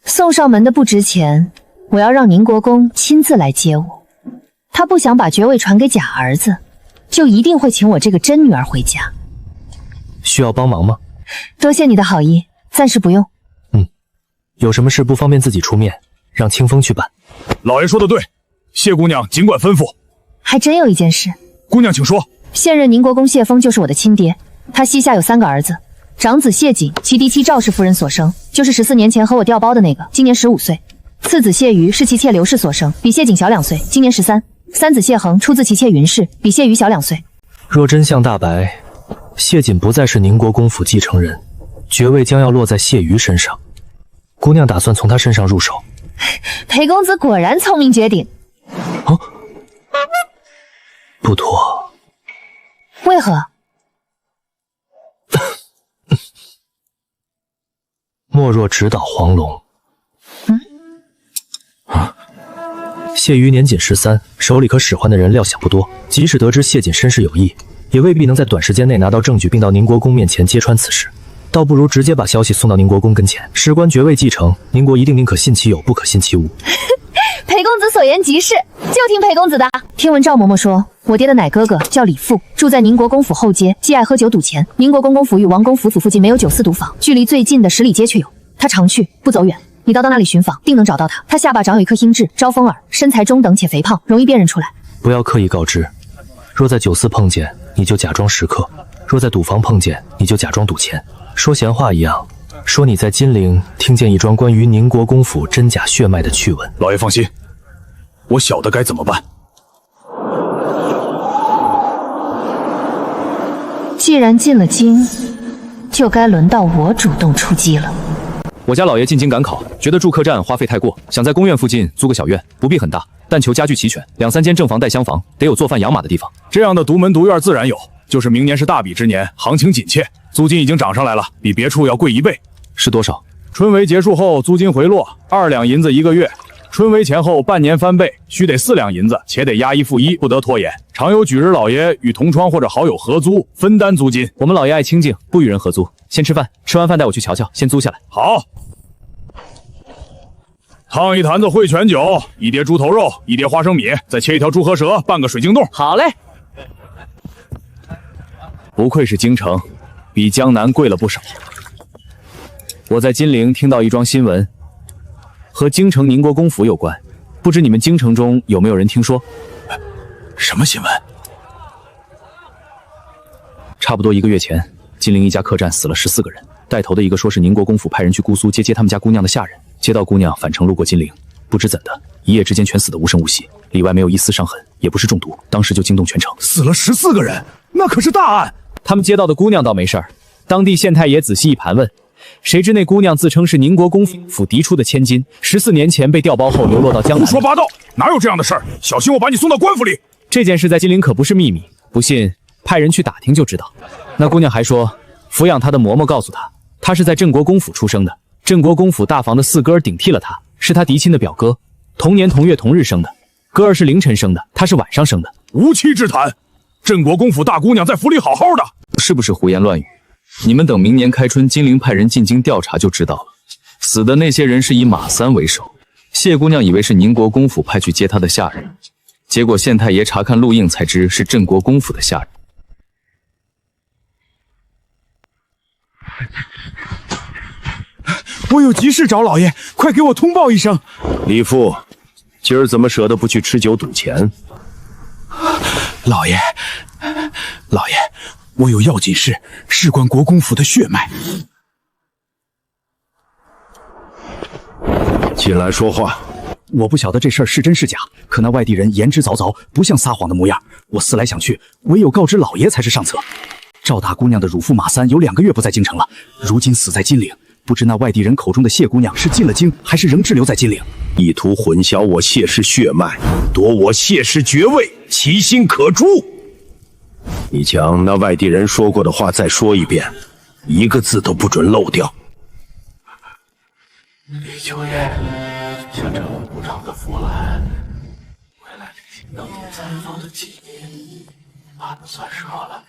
送上门的不值钱，我要让宁国公亲自来接我。他不想把爵位传给假儿子，就一定会请我这个真女儿回家。需要帮忙吗？多谢你的好意，暂时不用。有什么事不方便自己出面，让清风去办。老爷说的对，谢姑娘尽管吩咐。还真有一件事。姑娘请说。现任宁国公谢峰就是我的亲爹，他膝下有3个儿子，长子谢瑾，其嫡妻赵氏夫人所生，就是14年前和我调包的那个，今年15岁。次子谢瑜是其妾刘氏所生，比谢瑾小2岁，今年13。三子谢恒出自其妾云氏，比谢瑜小2岁。若真相大白，谢瑾不再是宁国公府继承人，爵位将要落在谢瑜身上。姑娘打算从他身上入手。裴公子果然聪明绝顶。哦，不妥。为何？莫若直捣黄龙。谢瑜年仅13，手里可使唤的人料想不多。即使得知谢瑾身世有异，也未必能在短时间内拿到证据，并到宁国公面前揭穿此事。倒不如直接把消息送到宁国公跟前，事关爵位继承，宁国一定宁可信其有，不可信其无。裴公子所言极是，就听裴公子的。听闻赵嬷嬷说，我爹的奶哥哥叫李富，住在宁国公府后街，既爱喝酒赌钱。宁国公公府与王公府府附近没有酒肆赌坊，距离最近的10里街却有。他常去，不走远。你到那里寻访，定能找到他。他下巴长有一颗鹰痣，招风耳，身材中等且肥胖，容易辨认出来。不要刻意告知，若在酒肆碰见，你就假装食客；若在赌坊碰见，你就假装赌钱。说闲话一样，说你在金陵听见一桩关于宁国公府真假血脉的趣闻。老爷放心，我晓得该怎么办。既然进了京，就该轮到我主动出击了。我家老爷进京赶考，觉得住客栈花费太过，想在宫院附近租个小院，不必很大，但求家具齐全，2-3间正房带厢房，得有做饭养马的地方。这样的独门独院自然有，就是明年是大比之年，行情紧切，租金已经涨上来了，比别处要贵1倍。是多少？春闱结束后租金回落，2两银子1个月。春闱前后半年翻倍，须得4两银子，且得押1付1，不得拖延。常有举日老爷与同窗或者好友合租，分担租金。我们老爷爱清静，不与人合租。先吃饭，吃完饭带我去瞧瞧，先租下来。好。烫一坛子汇泉酒，1碟猪头肉，1碟花生米，再切1条猪河舌，半个水晶冻。好嘞。不愧是京城，比江南贵了不少。我在金陵听到一桩新闻，和京城宁国公府有关，不知你们京城中有没有人听说？什么新闻？差不多1个月前，金陵一家客栈死了14个人，带头的一个说是宁国公府派人去姑苏接他们家姑娘的下人，接到姑娘返程路过金陵，不知怎的，一夜之间全死得无声无息，里外没有一丝伤痕。也不是中毒，当时就惊动全城，死了14个人，那可是大案。他们接到的姑娘倒没事儿，当地县太爷仔细一盘问，谁知那姑娘自称是宁国公府嫡出的千金，14年前被调包后流落到江南。胡说八道，哪有这样的事儿？小心我把你送到官府里。这件事在金陵可不是秘密，不信派人去打听就知道。那姑娘还说，抚养她的嬷嬷告诉她，她是在镇国公府出生的，镇国公府大房的4哥顶替了她，是她嫡亲的表哥，同年同月同日生的。哥儿是凌晨生的，她是晚上生的。无稽之谈！镇国公府大姑娘在府里好好的，是不是胡言乱语？你们等明年开春，金陵派人进京调查就知道了。死的那些人是以马三为首，谢姑娘以为是宁国公府派去接她的下人，结果县太爷查看录印才知是镇国公府的下人。我有急事找老爷，快给我通报一声。李父，今儿怎么舍得不去吃酒赌钱？老爷，我有要紧事，事关国公府的血脉。进来说话。我不晓得这事儿是真是假，可那外地人言之凿凿，不像撒谎的模样。我思来想去，唯有告知老爷才是上策。赵大姑娘的乳父马三有2个月不在京城了，如今死在金陵，不知那外地人口中的谢姑娘是进了京，还是仍滞留在金陵？意图混淆我谢氏血脉，夺我谢氏爵位，其心可诛。你将那外地人说过的话再说一遍，一个字都不准漏掉。李九爷，向这无常的福来，未来履行当年采访的机密，怕的算是好了。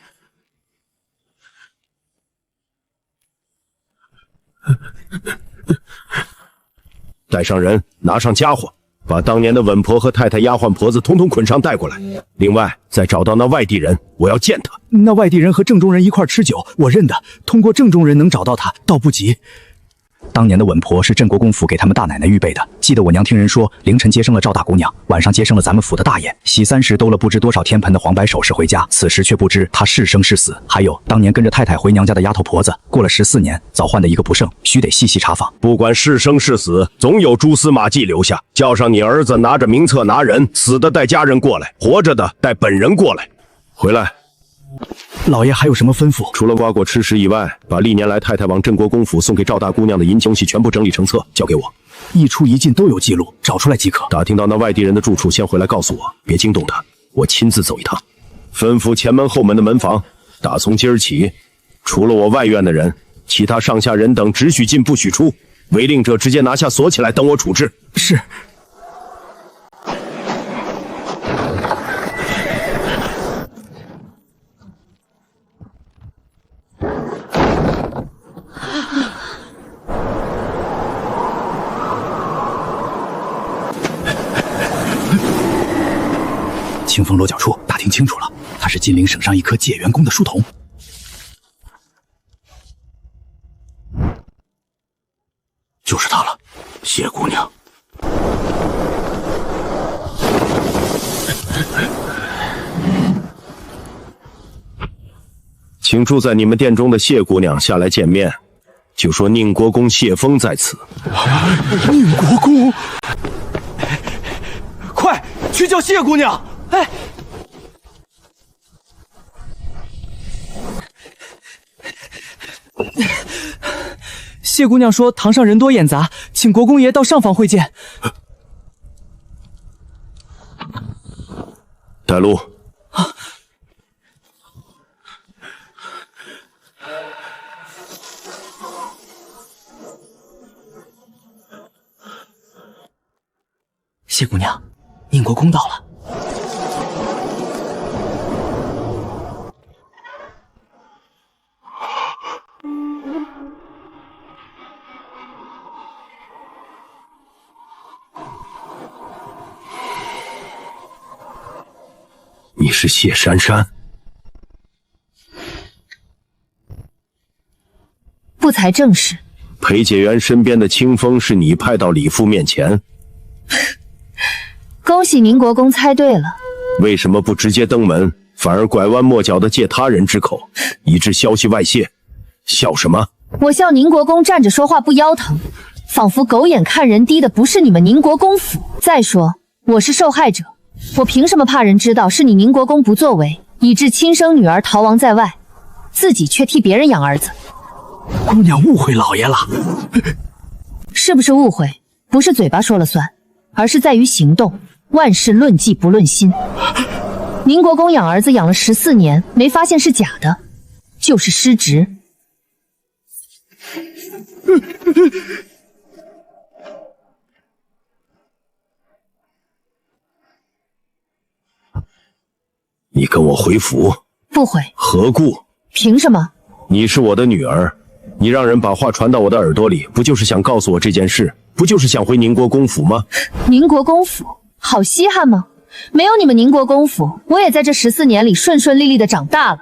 带上人，拿上家伙，把当年的稳婆和太太、丫鬟婆子统统捆上带过来。另外，再找到那外地人，我要见他。那外地人和郑中人一块吃酒，我认得。通过郑中人能找到他，倒不急。当年的稳婆是镇国公府给他们大奶奶预备的，记得我娘听人说，凌晨接生了赵大姑娘，晚上接生了咱们府的大爷。洗3时兜了不知多少天盆的黄白首饰回家，此时却不知她是生是死。还有当年跟着太太回娘家的丫头婆子，过了14年，早换的一个不剩，须得细细查访。不管是生是死，总有蛛丝马迹留下。叫上你儿子拿着名册拿人，死的带家人过来，活着的带本人过来。回来。老爷还有什么吩咐？除了瓜果吃食以外，把历年来太太往镇国公府送给赵大姑娘的银东西全部整理成册，交给我。一出一进都有记录，找出来即可。打听到那外地人的住处，先回来告诉我，别惊动他，我亲自走一趟。吩咐前门后门的门房，打从今儿起，除了我外院的人，其他上下人等只许进不许出，违令者直接拿下锁起来，等我处置。是。清风落脚处打听清楚了，他是金陵省上一棵解元宫的书童。就是他了，谢姑娘。请住在你们殿中的谢姑娘下来见面，就说宁国公谢峰在此。宁国公，快去叫谢姑娘！哎，谢姑娘说堂上人多眼杂，请国公爷到上房会见。带路。啊！谢姑娘，宁国公到了。你是谢珊珊？不才正是。裴解元身边的清风是你派到李父面前？恭喜宁国公猜对了。为什么不直接登门，反而拐弯抹角的借他人之口，以致消息外泄？笑什么？我笑宁国公站着说话不腰疼，仿佛狗眼看人低的不是你们宁国公府。再说我是受害者，我凭什么怕人知道是你宁国公不作为，以致亲生女儿逃亡在外，自己却替别人养儿子？姑娘误会老爷了。是不是误会？不是嘴巴说了算，而是在于行动。万事论迹不论心。宁国公养儿子养了14年，没发现是假的，就是失职。你跟我回府？不回。何故？凭什么？你是我的女儿，你让人把话传到我的耳朵里，不就是想告诉我这件事？不就是想回宁国公府吗？宁国公府好稀罕吗？没有你们宁国公府，我也在这14年里顺顺利利的长大了。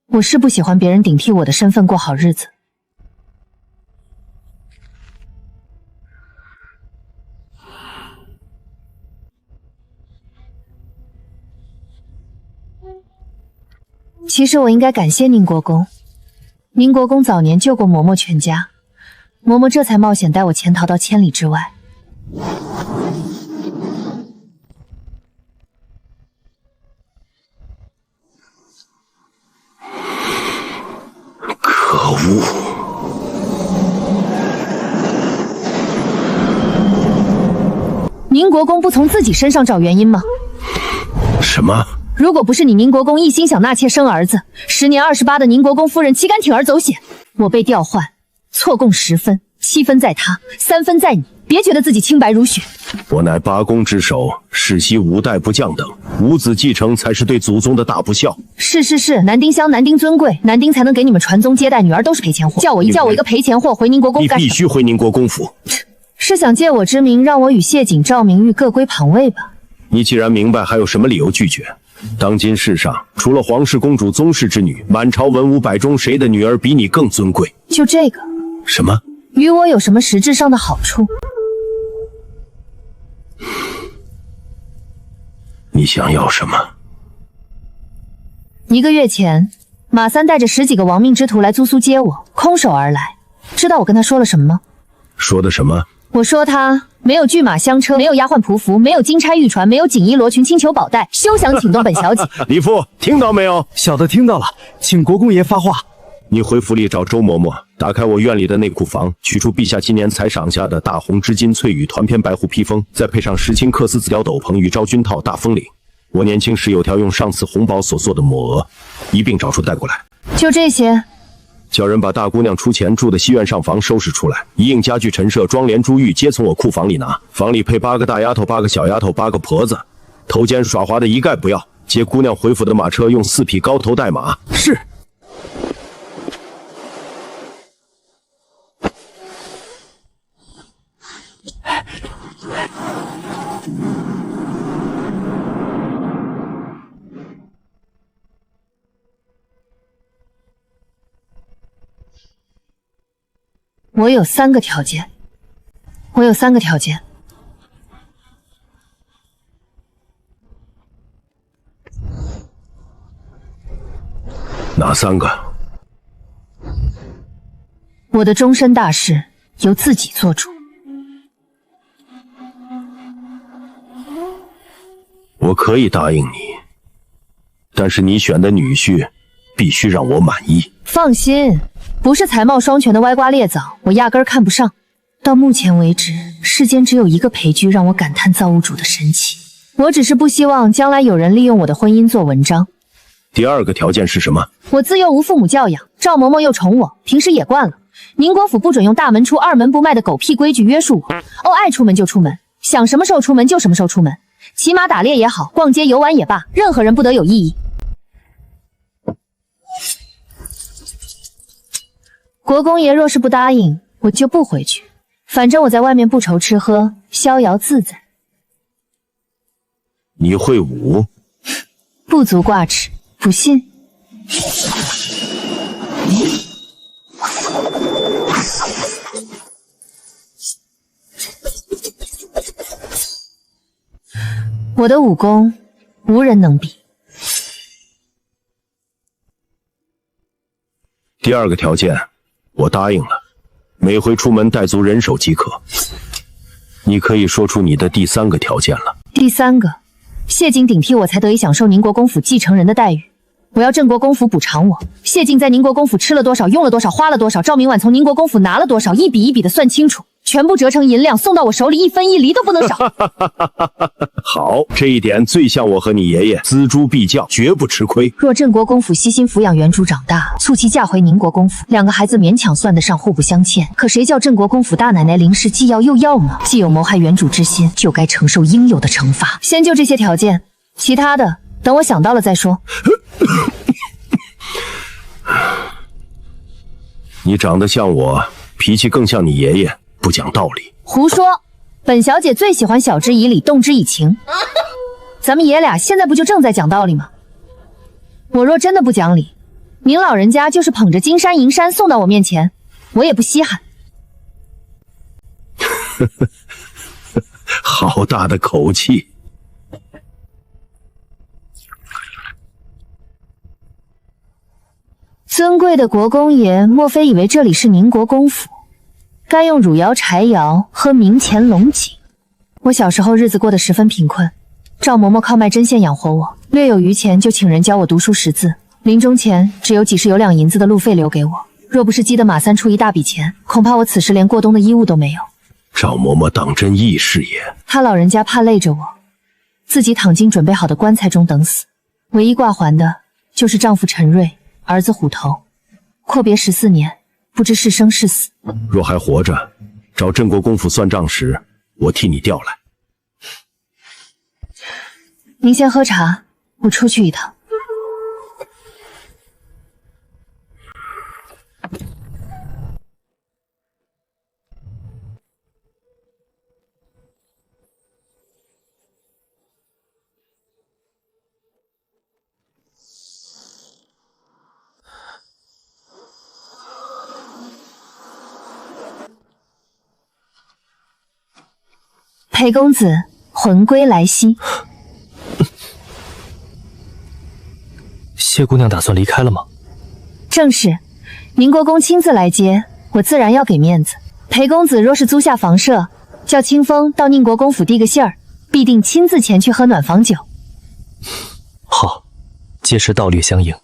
我是不喜欢别人顶替我的身份过好日子。其实我应该感谢宁国公，宁国公早年救过嬷嬷全家，嬷嬷这才冒险带我潜逃到千里之外。可恶！宁国公不从自己身上找原因吗？什么？如果不是你宁国公一心想纳妾生儿子，时年28的宁国公夫人岂敢铤而走险？我被调换，错共10分，7分在他，3分在你，别觉得自己清白如雪。我乃八公之首，世袭5代不降等，无子继承才是对祖宗的大不孝。是，南丁乡南丁尊贵，南丁才能给你们传宗接代，女儿都是赔钱货。叫我一个赔钱货回宁国公干什么？你必须回宁国公府。是想借我之名让我与谢景、赵明玉各归旁位吧？你既然明白，还有什么理由拒绝？当今世上，除了皇室公主宗室之女，满朝文武百中，谁的女儿比你更尊贵？就这个？什么？与我有什么实质上的好处？你想要什么？1个月前，马三带着10几个亡命之徒来租苏接我，空手而来。知道我跟他说了什么吗？说的什么？我说他没有骏马香车，没有丫鬟仆服，没有金钗玉船，没有锦衣罗裙、轻裘宝带，休想请动本小姐。李父，听到没有？小的听到了，请国公爷发话。你回府里找周嬷嬷，打开我院里的内库房，取出陛下今年才赏下的大红织金翠羽团片白狐披风，再配上10顷缂丝紫貂斗篷与昭君套大风领。我年轻时有条用上次红宝所做的抹额，一并找出带过来。就这些。叫人把大姑娘出钱住的西院上房收拾出来，一应家具陈设、妆帘珠玉皆从我库房里拿。房里配8个大丫头、8个小丫头、8个婆子，头尖耍滑的一概不要。接姑娘回府的马车用4匹高头带马。是。我有3个条件。哪3个？我的终身大事由自己做主。我可以答应你，但是你选的女婿必须让我满意。放心，不是才貌双全的歪瓜裂枣，我压根儿看不上。到目前为止，世间只有一个陪居让我感叹造物主的神奇。我只是不希望将来有人利用我的婚姻做文章。第2个条件是什么？我自幼无父母教养，赵嬷嬷又宠我，平时也惯了。宁国府不准用大门出二门不迈的狗屁规矩约束我，爱出门就出门，想什么时候出门就什么时候出门，骑马打猎也好，逛街游玩也罢，任何人不得有异议。国公爷若是不答应，我就不回去。反正我在外面不愁吃喝，逍遥自在。你会武？不足挂齿，不信？我的武功无人能比。第2个条件，我答应了，每回出门带足人手即可。你可以说出你的第3个条件了。第3个，谢晋顶替我才得以享受宁国公府继承人的待遇。我要郑国公府补偿我。谢晋在宁国公府吃了多少，用了多少，花了多少，赵明婉从宁国公府拿了多少，一笔一笔的算清楚，全部折成银两送到我手里，1分1厘都不能少。好，这一点最像我和你爷爷，锱铢必较，绝不吃亏。若郑国公府悉心抚养原主长大，促其嫁回宁国公府，2个孩子勉强算得上互不相欠。可谁叫郑国公府大奶奶临时既要又要呢？既有谋害原主之心，就该承受应有的惩罚。先就这些条件，其他的等我想到了再说。你长得像我，脾气更像你爷爷，不讲道理。胡说！本小姐最喜欢晓之以理，动之以情。咱们爷俩现在不就正在讲道理吗？我若真的不讲理，您老人家就是捧着金山银山送到我面前，我也不稀罕。好大的口气！尊贵的国公爷，莫非以为这里是宁国公府，该用汝窑柴窑喝明乾龙井？我小时候日子过得十分贫困，赵嬷嬷靠卖针线养活我，略有余钱就请人教我读书识字，临终前只有几十有2银子的路费留给我。若不是激得马三出一大笔钱，恐怕我此时连过冬的衣物都没有。赵嬷嬷当真义士也？她老人家怕累着我，自己躺进准备好的棺材中等死，唯一挂还的就是丈夫陈瑞，儿子虎头。阔别14年，不知是生是死。若还活着，找郑国公府算账时，我替你调来。您先喝茶，我出去一趟。裴公子魂归来兮。谢姑娘打算离开了吗？正是，宁国公亲自来接，我自然要给面子。裴公子若是租下房舍，叫清风到宁国公府递个信儿，必定亲自前去喝暖房酒。好，届时道略相应。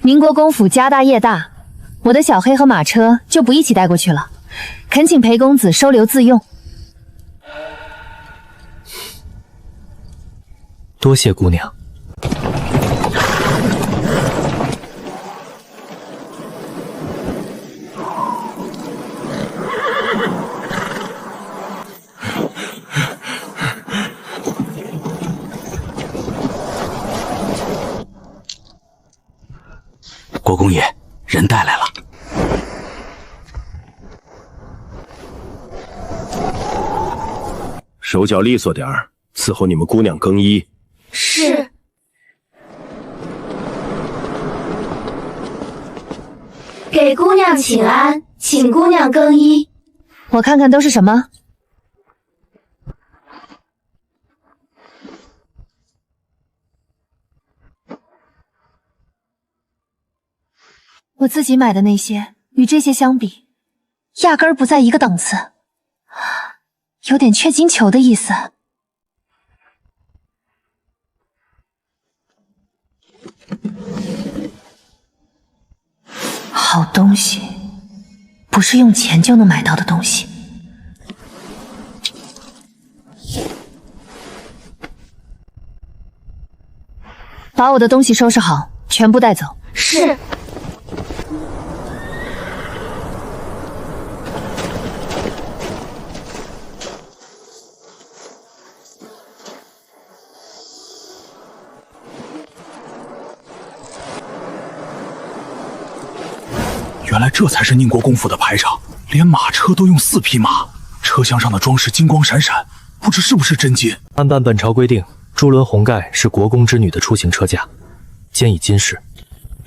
宁国公府家大业大，我的小黑和马车就不一起带过去了，恳请裴公子收留自用。多谢姑娘。国公爷，人带来了。手脚利索点儿，伺候你们姑娘更衣。是。给姑娘请安，请姑娘更衣。我看看都是什么？我自己买的那些与这些相比，压根儿不在一个档次，有点缺金球的意思。好东西，不是用钱就能买到的东西。把我的东西收拾好，全部带走。是。原来这才是宁国公府的排场，连马车都用4匹马，车厢上的装饰金光闪闪，不知是不是真金。按本朝规定，朱轮红盖是国公之女的出行车驾，兼以金饰。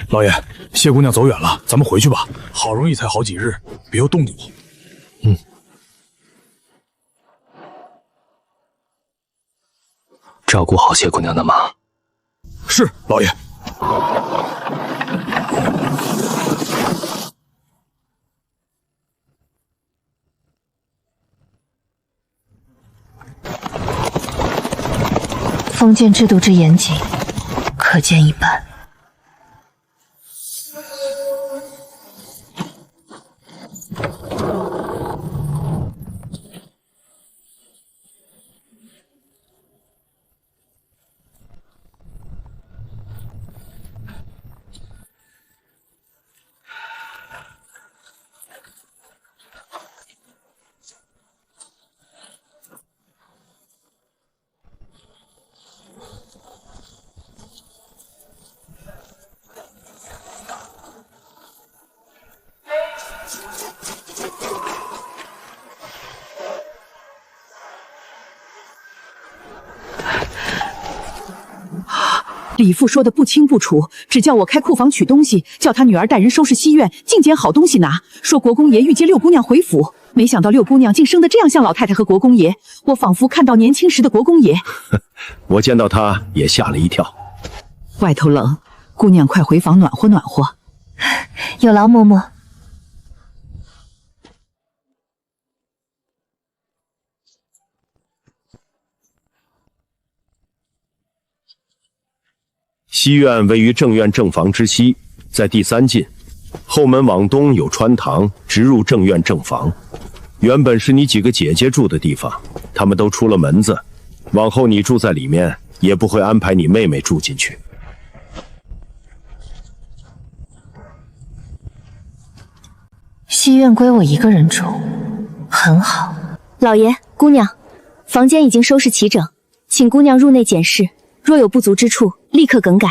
老爷，谢姑娘走远了，咱们回去吧。好容易才好几日，别又冻着我。嗯。照顾好谢姑娘的马。是，老爷。封建制度之严谨，可见一斑。李父说的不清不楚，只叫我开库房取东西，叫他女儿带人收拾西院，尽捡好东西拿。说国公爷欲接六姑娘回府，没想到六姑娘竟生得这样像老太太和国公爷，我仿佛看到年轻时的国公爷。我见到他也吓了一跳。外头冷，姑娘快回房暖和暖和。有劳嬷嬷。西院位于正院正房之西，在第三进，后门往东有穿堂，直入正院正房。原本是你几个姐姐住的地方，她们都出了门子，往后你住在里面，也不会安排你妹妹住进去。西院归我一个人住，很好。老爷、姑娘，房间已经收拾齐整，请姑娘入内检视，若有不足之处，立刻更改。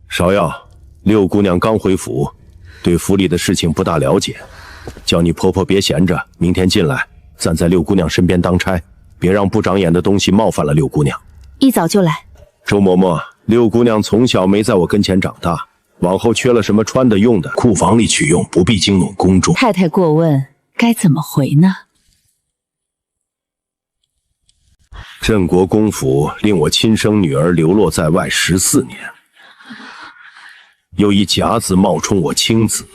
芍药，六姑娘刚回府，对府里的事情不大了解，叫你婆婆别闲着，明天进来，站在六姑娘身边当差，别让不长眼的东西冒犯了六姑娘。一早就来。周嬷嬷，六姑娘从小没在我跟前长大，往后缺了什么穿的用的，库房里取用，不必惊动公众。太太过问，该怎么回呢？镇国公府令我亲生女儿流落在外14年，又以甲子冒充我亲子，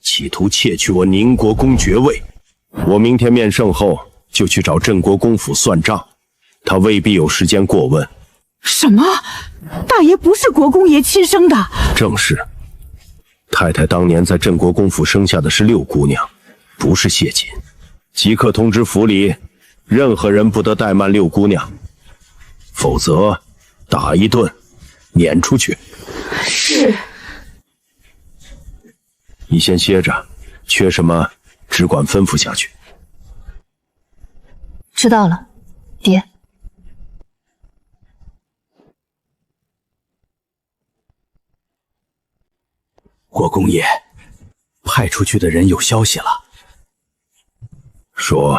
企图窃取我宁国公爵位。我明天面圣后就去找镇国公府算账，他未必有时间过问。什么？大爷不是国公爷亲生的？正是。太太当年在镇国公府生下的是六姑娘，不是谢瑾。即刻通知府里，任何人不得怠慢六姑娘，否则打一顿，撵出去。是。你先歇着，缺什么只管吩咐下去。知道了，爹。国公爷，派出去的人有消息了。说，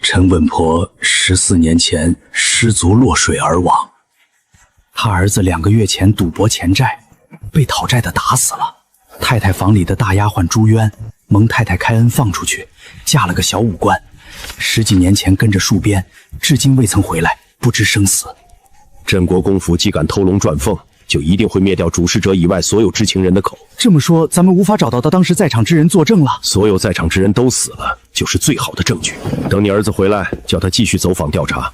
陈稳婆14年前失足落水而亡，他儿子2个月前赌博欠债，被讨债的打死了。太太房里的大丫鬟朱渊蒙太太开恩放出去，嫁了个小武官，10几年前跟着戍边，至今未曾回来，不知生死。镇国公府既敢偷龙转凤，就一定会灭掉主事者以外所有知情人的口。这么说，咱们无法找到当时在场之人作证了。所有在场之人都死了，就是最好的证据。等你儿子回来，叫他继续走访调查。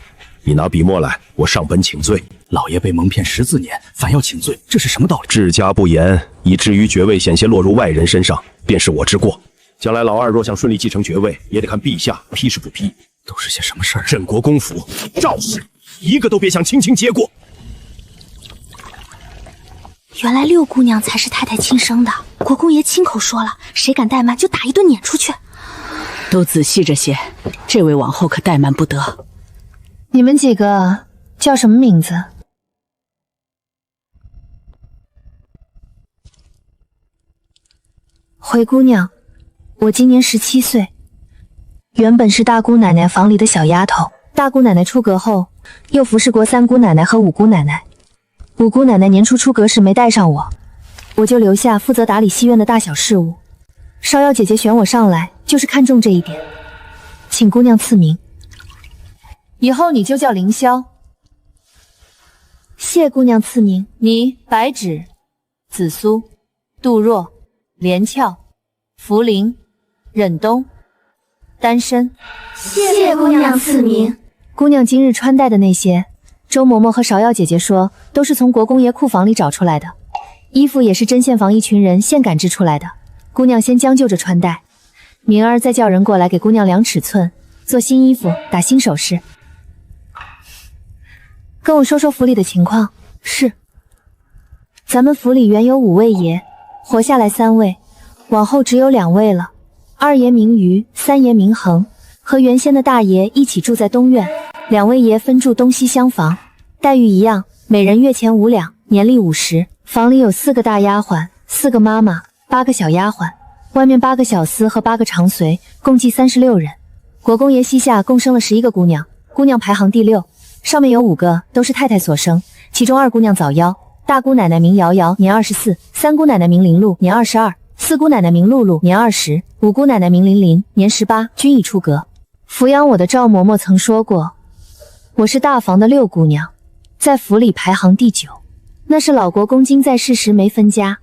你拿笔墨来，我上本请罪。老爷被蒙骗14年，反要请罪，这是什么道理？治家不严，以至于爵位险些落入外人身上，便是我之过。将来老二若想顺利继承爵位，也得看陛下批是不批。都是些什么事儿？镇国公府赵氏一个都别想轻轻接过。原来六姑娘才是太太亲生的，国公爷亲口说了，谁敢怠慢就打一顿撵出去。都仔细着些，这位往后可怠慢不得。你们几个叫什么名字？回姑娘，我今年17岁，原本是大姑奶奶房里的小丫头。大姑奶奶出阁后，又服侍过3姑奶奶和5姑奶奶。5姑奶奶年初出阁时没带上我，我就留下负责打理西院的大小事务。芍药姐姐选我上来，就是看中这一点，请姑娘赐名。以后你就叫凌霄。谢姑娘赐名。你白芷、紫苏、杜若、连翘、茯苓、忍冬，单身。谢姑娘赐名。姑娘今日穿戴的那些，周嬷嬷和芍药姐姐说都是从国公爷库房里找出来的，衣服也是针线坊一群人现赶制出来的。姑娘先将就着穿戴，明儿再叫人过来给姑娘量尺寸，做新衣服，打新首饰。跟我说说府里的情况。是，咱们府里原有5位爷，活下来3位，往后只有2位了。2爷名瑜，3爷名恒，和原先的大爷一起住在东院，2位爷分住东西厢房，待遇一样，每人月钱5两，年历50。房里有4个大丫鬟，4个妈妈，8个小丫鬟，外面8个小厮和8个长随，共计36人。国公爷膝下共生了11个姑娘，姑娘排行第6，上面有5个都是太太所生，其中2姑娘早夭，大姑奶奶名瑶瑶，年24；三姑奶奶名林露，年22；四姑奶奶名露露，年20；五姑奶奶名琳琳，年18，均已出阁。抚养我的赵嬷嬷曾说过，我是大房的6姑娘，在府里排行第9。那是老国公今在世时没分家，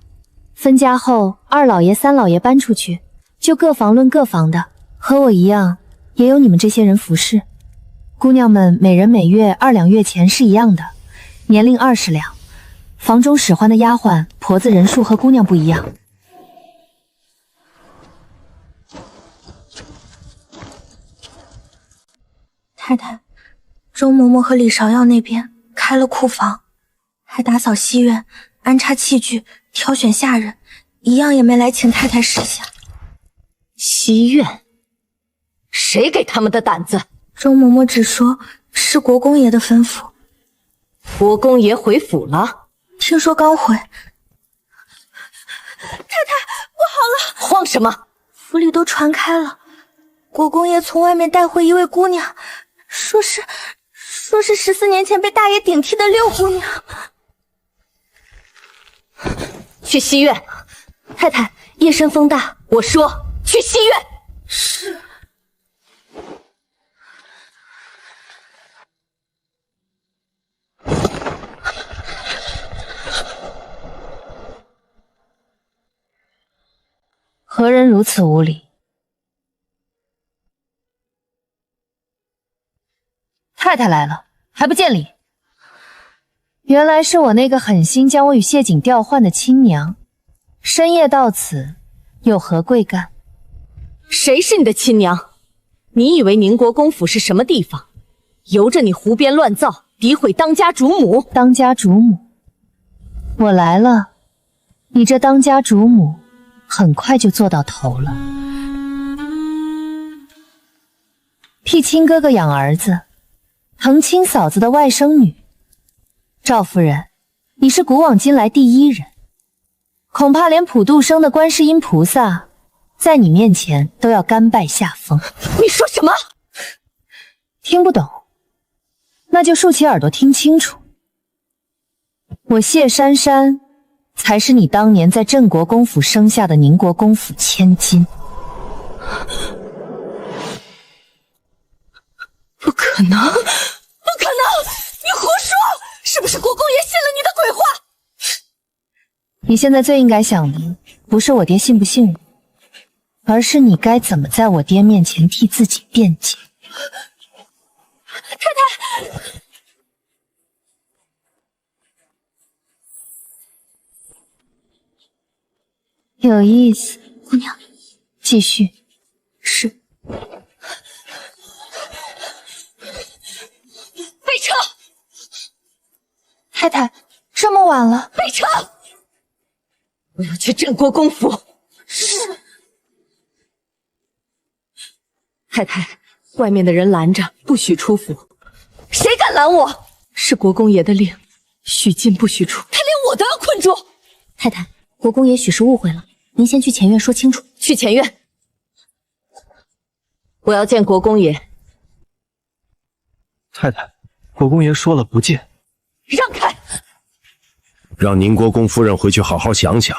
分家后2老爷3老爷搬出去，就各房论各房的，和我一样，也有你们这些人服侍。姑娘们每人每月2两月钱是一样的，年令20两。房中使唤的丫鬟婆子人数和姑娘不一样。太太，周嬷嬷和李芍药那边开了库房，还打扫西院，安插器具，挑选下人，一样也没来请太太示下。西院，谁给他们的胆子？周嬷嬷只说是国公爷的吩咐。国公爷回府了？听说刚回。太太，不好了！慌什么？府里都传开了，国公爷从外面带回一位姑娘，说是14年前被大爷顶替的6姑娘。去西院。太太，夜深风大，我说去西院。是。何人如此无礼？太太来了，还不见礼？原来是我那个狠心将我与谢景调换的亲娘，深夜到此，有何贵干？谁是你的亲娘？你以为宁国公府是什么地方？由着你胡编乱造，诋毁当家主母。当家主母，我来了，你这当家主母很快就做到头了。替亲哥哥养儿子，疼亲嫂子的外甥女。赵夫人，你是古往今来第1人，恐怕连普渡生的观世音菩萨在你面前都要甘拜下风。你说什么？听不懂，那就竖起耳朵听清楚。我谢珊珊才是你当年在镇国公府生下的宁国公府千金。不可能，不可能！你胡说！是不是国公爷信了你的鬼话？你现在最应该想的，不是我爹信不信我，而是你该怎么在我爹面前替自己辩解。太太，有意思。姑娘，继续。是。备车！太太，这么晚了，备车！我要去镇国公府。是。太太，外面的人拦着，不许出府。谁敢拦我？是国公爷的令，许进不许出。他连我都要困住。太太，国公爷许是误会了，您先去前院说清楚。去前院。我要见国公爷。太太，国公爷说了不见。让开！让宁国公夫人回去好好想想，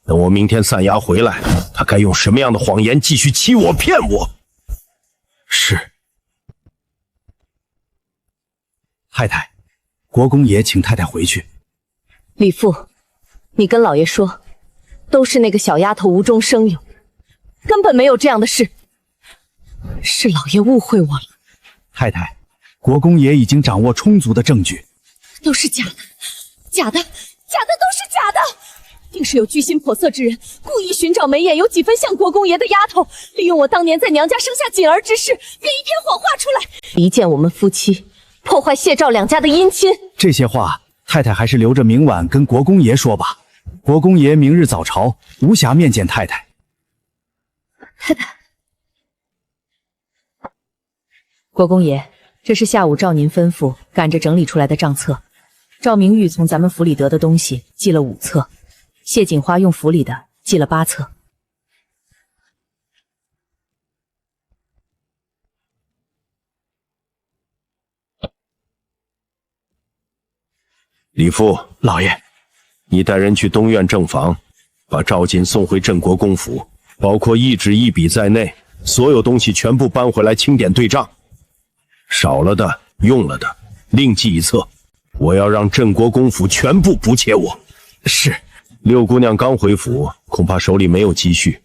等我明天散牙回来，她该用什么样的谎言继续欺我骗我？是。太太，国公爷请太太回去。李父，你跟老爷说，都是那个小丫头无中生有，根本没有这样的事，是老爷误会我了。太太，国公爷已经掌握充足的证据，都是假的，假的，假的，都是假的！定是有居心叵测之人，故意寻找眉眼有几分像国公爷的丫头，利用我当年在娘家生下锦儿之事，编一篇谎话出来，离间我们夫妻，破坏谢赵两家的姻亲。这些话，太太还是留着明晚跟国公爷说吧。国公爷明日早朝，无暇面见太太。太太，国公爷，这是下午照您吩咐赶着整理出来的账册。赵明玉从咱们府里得的东西记了5册，谢锦花用府里的记了8册。李父，老爷，你带人去东院正房，把赵锦送回镇国公府，包括一纸一笔在内，所有东西全部搬回来清点对账，少了的、用了的，另记一册。我要让镇国公府全部补贴我。是。六姑娘刚回府，恐怕手里没有积蓄，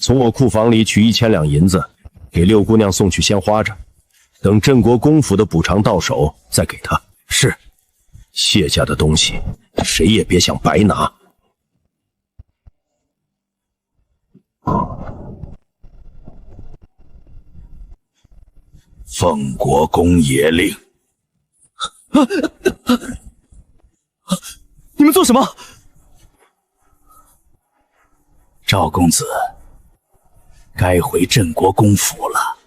从我库房里取1000两银子，给六姑娘送去先花着，等镇国公府的补偿到手再给她。是。谢家的东西，谁也别想白拿。奉国公爷令。你们做什么？赵公子，该回镇国公府了。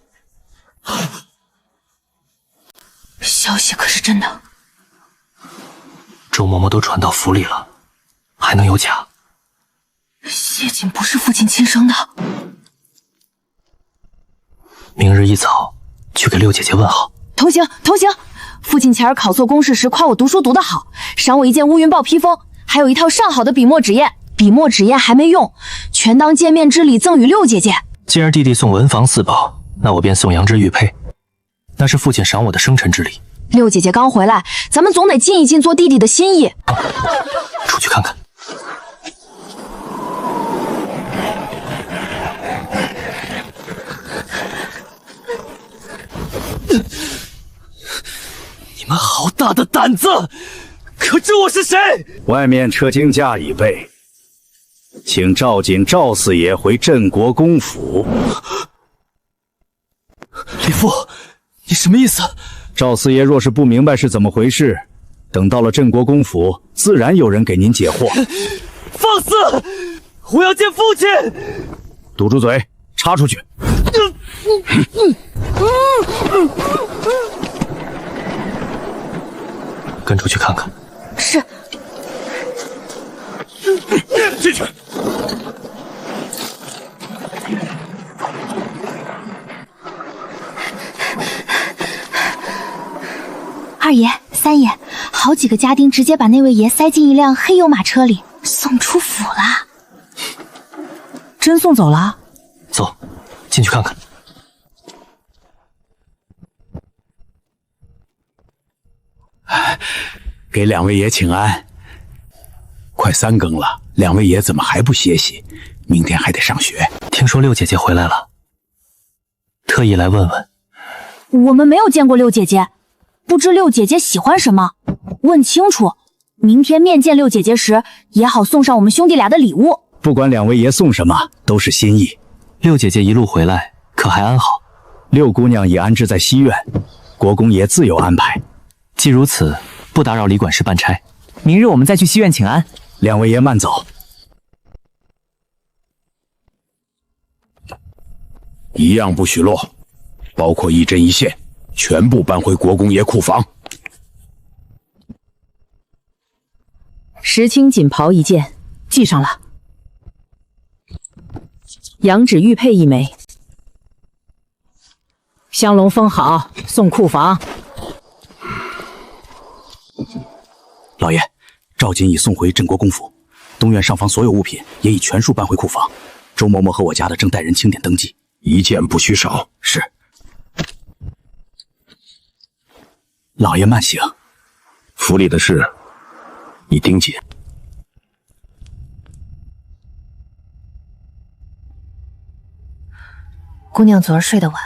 消息可是真的？周嬷嬷都传到府里了，还能有假？谢锦不是父亲亲生的。明日一早去给六姐姐问好。同行，同行。父亲前儿考错公试时夸我读书读得好，赏我一件乌云豹披风，还有一套上好的笔墨纸砚。笔墨纸砚还没用，全当见面之礼赠与六姐姐。既然弟弟送文房4宝，那我便送羊脂玉佩，那是父亲赏我的生辰之礼。六姐姐刚回来，咱们总得尽一尽做弟弟的心意。出去看看。你们好大的胆子！可知我是谁？外面车经架已备，请赵锦赵四爷回镇国公府。李父，你什么意思？赵四爷若是不明白是怎么回事，等到了镇国公府，自然有人给您解惑。放肆！我要见父亲！堵住嘴，插出去！跟出去看看。是。进去。二爷、三爷，好几个家丁直接把那位爷塞进一辆黑油马车里，送出府了。真送走了？走，进去看看。给两位爷请安。快3更了，两位爷怎么还不歇息？明天还得上学。听说六姐姐回来了，特意来问问。我们没有见过六姐姐，不知六姐姐喜欢什么，问清楚，明天面见六姐姐时也好送上我们兄弟俩的礼物。不管两位爷送什么，都是心意。六姐姐一路回来，可还安好？六姑娘已安置在西院，国公爷自有安排。既如此，不打扰李管事办差。明日我们再去西院请安。两位爷慢走。一样不许落，包括一针一线，全部搬回国公爷库房。石青锦袍1件，记上了。羊脂玉佩1枚。香龙封好，送库房。老爷，赵锦已送回镇国公府，东院上房所有物品也已全数搬回库房。周嬷嬷和我家的正带人清点登记，一件不许少。是。老爷慢行。府里的事，你盯紧。姑娘昨儿睡得晚，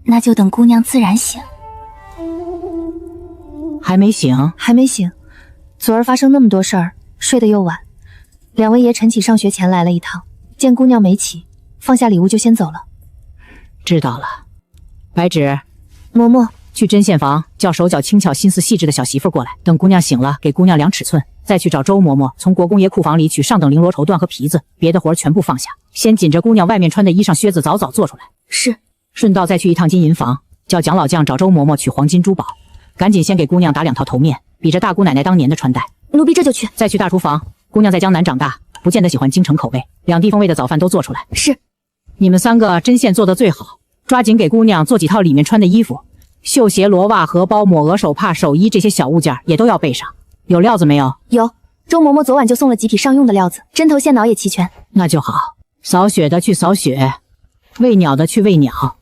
那就等姑娘自然醒。还没醒？还没醒。昨儿发生那么多事儿，睡得又晚。两位爷晨起上学前来了一趟，见姑娘没起，放下礼物就先走了。知道了。白芷，嬷嬷，去针线房叫手脚轻巧、心思细致的小媳妇过来。等姑娘醒了，给姑娘量尺寸，再去找周嬷嬷从国公爷库房里取上等绫罗绸缎和皮子，别的活儿全部放下，先紧着姑娘外面穿的衣裳靴子早早做出来。是。顺道再去一趟金银房，叫蒋老将找周嬷嬷取黄金珠宝，赶紧先给姑娘打2套头面，比着大姑奶奶当年的穿戴。奴婢这就去。再去大厨房，姑娘在江南长大，不见得喜欢京城口味，两地风味的早饭都做出来。是。你们3个针线做得最好，抓紧给姑娘做几套里面穿的衣服，绣鞋、罗袜、荷包、抹额、手帕、手衣这些小物件也都要备上。有料子没有？有，周嬷嬷昨晚就送了几匹上用的料子，针头线脑也齐全。那就好。扫雪的去扫雪，喂鸟的去喂鸟，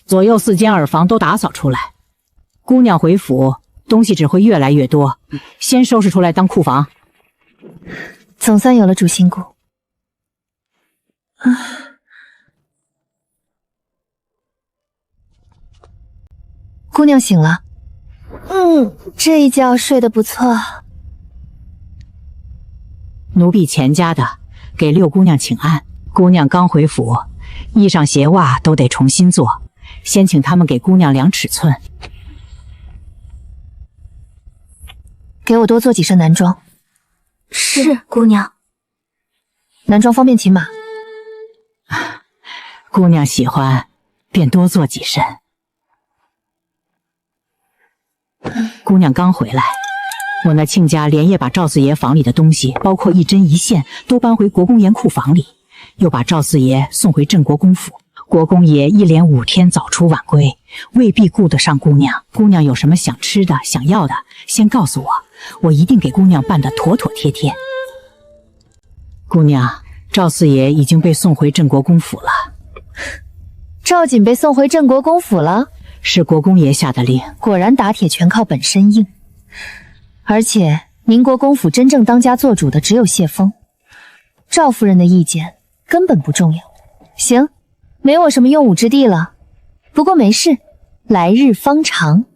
左右4间耳房都打扫出来。姑娘回府，东西只会越来越多，先收拾出来当库房。总算有了主心骨。姑娘醒了。这一觉睡得不错。奴婢钱家的，给6姑娘请安。姑娘刚回府，衣裳鞋袜都得重新做，先请他们给姑娘量尺寸。给我多做几身男装。是，姑娘。男装方便骑马。姑娘喜欢，便多做几身。姑娘刚回来，我那亲家连夜把赵四爷房里的东西，包括一针一线，都搬回国公爷库房里，又把赵四爷送回镇国公府。国公爷一连5天早出晚归，未必顾得上姑娘。姑娘有什么想吃的、想要的，先告诉我，我一定给姑娘办得妥妥帖帖。姑娘，赵四爷已经被送回镇国公府了。赵瑾被送回镇国公府了？是国公爷下的令。果然打铁全靠本身硬。而且宁国公府真正当家做主的只有谢峰，赵夫人的意见根本不重要。行，没我什么用武之地了。不过没事，来日方长。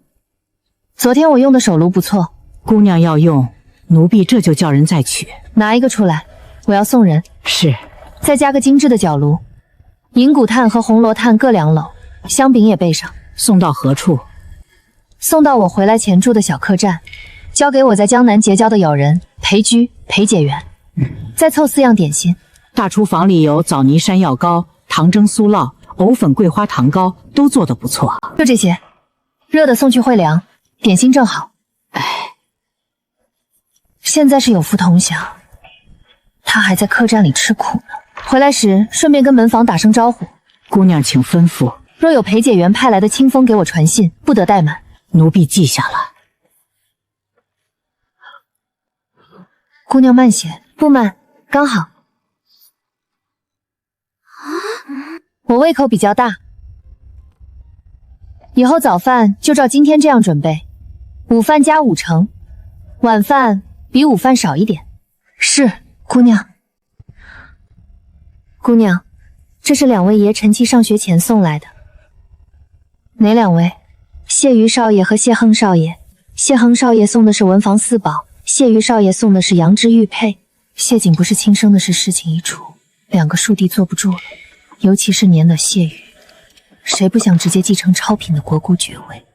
昨天我用的手炉不错，姑娘要用，奴婢这就叫人再取。拿一个出来，我要送人。是。再加个精致的角炉，银骨炭和红罗炭各2篓，香饼也备上。送到何处？送到我回来前住的小客栈，交给我在江南结交的友人裴居、裴解元，再凑4样点心。大厨房里有枣泥山药糕、糖蒸酥酪、藕粉桂花糖糕，都做得不错。就这些，热的送去会凉，点心正好。现在是有福同享，他还在客栈里吃苦呢。回来时顺便跟门房打声招呼。姑娘请吩咐。若有裴解元派来的清风给我传信，不得怠慢。奴婢记下了。姑娘慢些，不慢，刚好。我胃口比较大，以后早饭就照今天这样准备，午饭加5成，晚饭比午饭少一点。是，姑娘。姑娘，这是2位爷晨期上学前送来的。哪2位？谢于少爷和谢亨少爷。谢亨少爷送的是文房4宝，谢于少爷送的是羊脂玉佩。谢景不是亲生的事，事情一出，2个庶弟坐不住了，尤其是年了谢于，谁不想直接继承超品的国姑爵位？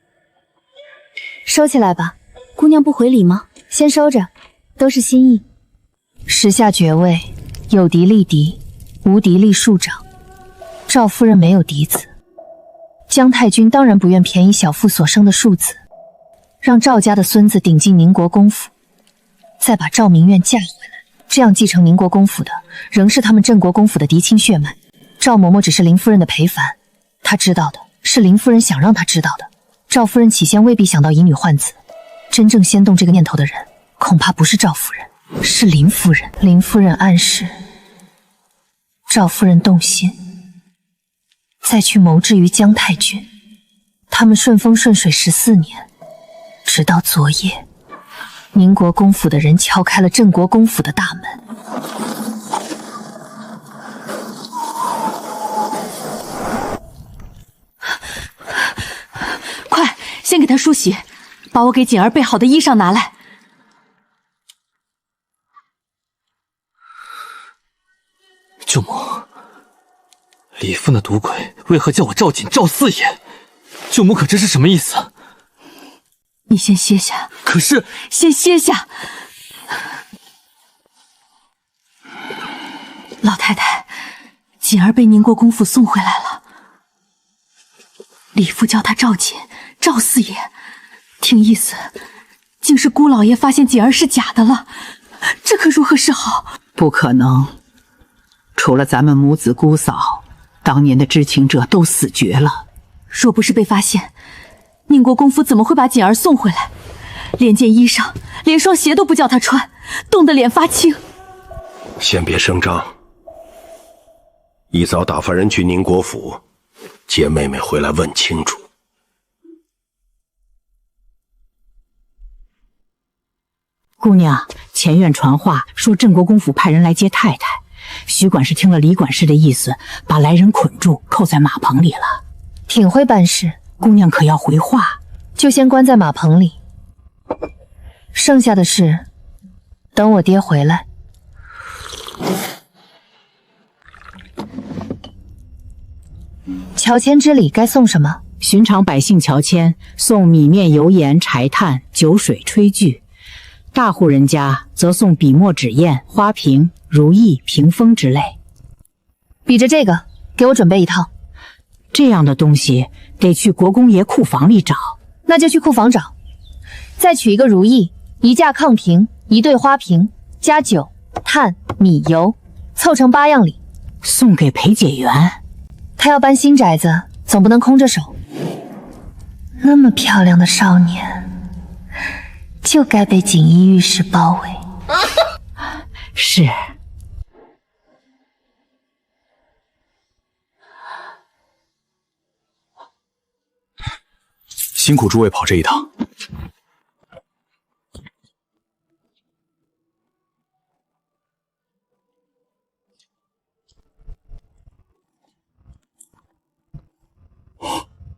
收起来吧。姑娘不回礼吗？先收着，都是心意。时下爵位，有嫡立嫡，无嫡立庶长。赵夫人没有嫡子，姜太君当然不愿便宜小妇所生的庶子，让赵家的孙子顶进宁国公府，再把赵明苑嫁回来，这样继承宁国公府的仍是他们镇国公府的嫡亲血脉。赵嬷嬷只是林夫人的陪凡，她知道的是林夫人想让她知道的。赵夫人起先未必想到以女换子，真正先动这个念头的人恐怕不是赵夫人，是林夫人。林夫人暗示赵夫人动心，再去谋之于姜太君。他们顺风顺水14年，直到昨夜，宁国公府的人敲开了镇国公府的大门。快，先给她梳洗，把我给锦儿备好的衣裳拿来。舅母，李父那赌鬼为何叫我赵锦赵四爷？舅母可这是什么意思？你先歇下。可是，先歇下。老太太，锦儿被宁国公府送回来了。李父叫他赵锦，赵四爷，听意思，竟是姑老爷发现锦儿是假的了，这可如何是好？不可能，除了咱们母子姑嫂，当年的知情者都死绝了。若不是被发现，宁国公府怎么会把锦儿送回来？连件衣裳，连双鞋都不叫她穿，冻得脸发青。先别声张，一早打发人去宁国府，接妹妹回来问清楚。姑娘，前院传话说镇国公府派人来接太太，徐管事听了李管事的意思，把来人捆住，扣在马棚里了。挺会办事，姑娘可要回话？就先关在马棚里，剩下的事等我爹回来。乔迁之礼该送什么？寻常百姓乔迁送米面油盐柴炭酒水炊具，大户人家则送笔墨纸砚花瓶如意屏风之类。比着这个，给我准备一套。这样的东西得去国公爷库房里找。那就去库房找，再取一个如意，一架炕瓶，一对花瓶，加酒、炭、米、油，凑成8样礼，送给裴解元。他要搬新宅子，总不能空着手。那么漂亮的少年，就该被锦衣玉食包围。是。辛苦诸位跑这一趟。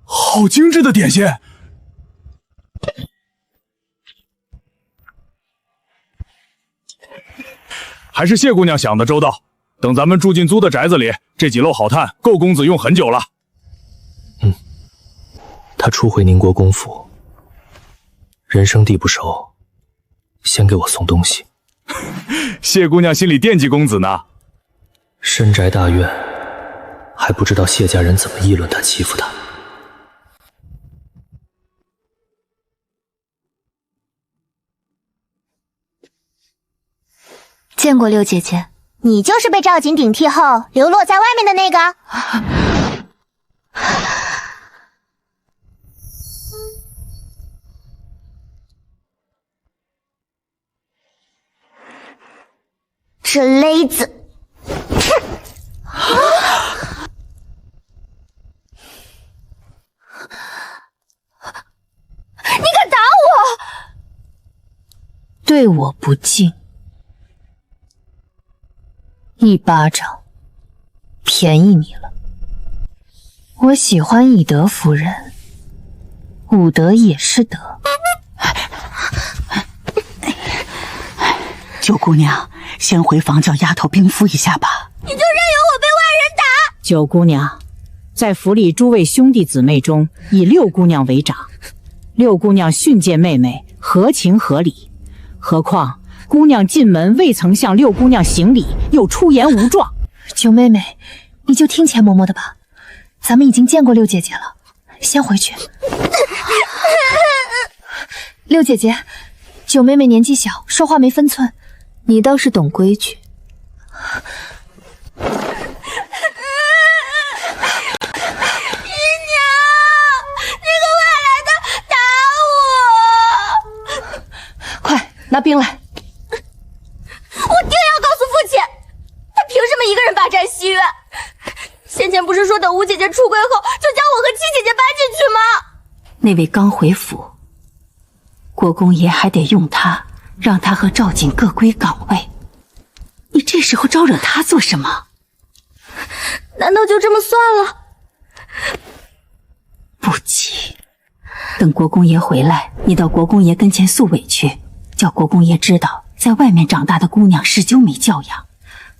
好精致的点心！还是谢姑娘想的周到。等咱们住进租的宅子里，这几篓好炭够公子用很久了。他初回宁国公府，人生地不熟，先给我送东西。谢姑娘心里惦记公子呢。深宅大院，还不知道谢家人怎么议论他欺负他。见过六姐姐，你就是被赵锦顶替后流落在外面的那个。这勒子，你敢打我？对我不敬，一巴掌便宜你了。我喜欢以德服人，武德也是德。九姑娘，先回房叫丫头冰敷一下吧。你就任由我被外人打？九姑娘，在府里诸位兄弟姊妹中，以六姑娘为长。六姑娘训诫妹妹，合情合理。何况姑娘进门未曾向六姑娘行礼，又出言无状。九妹妹，你就听钱嬷嬷的吧。咱们已经见过六姐姐了，先回去。六姐姐，九妹妹年纪小，说话没分寸，你倒是懂规矩。拿冰来！我定要告诉父亲，他凭什么一个人霸占西院？先前不是说等吴姐姐出柜后，就将我和七姐姐搬进去吗？那位刚回府，国公爷还得用他让他和赵锦各归岗位。你这时候招惹他做什么？难道就这么算了？不急，等国公爷回来，你到国公爷跟前诉委屈，叫国公爷知道，在外面长大的姑娘是究没教养，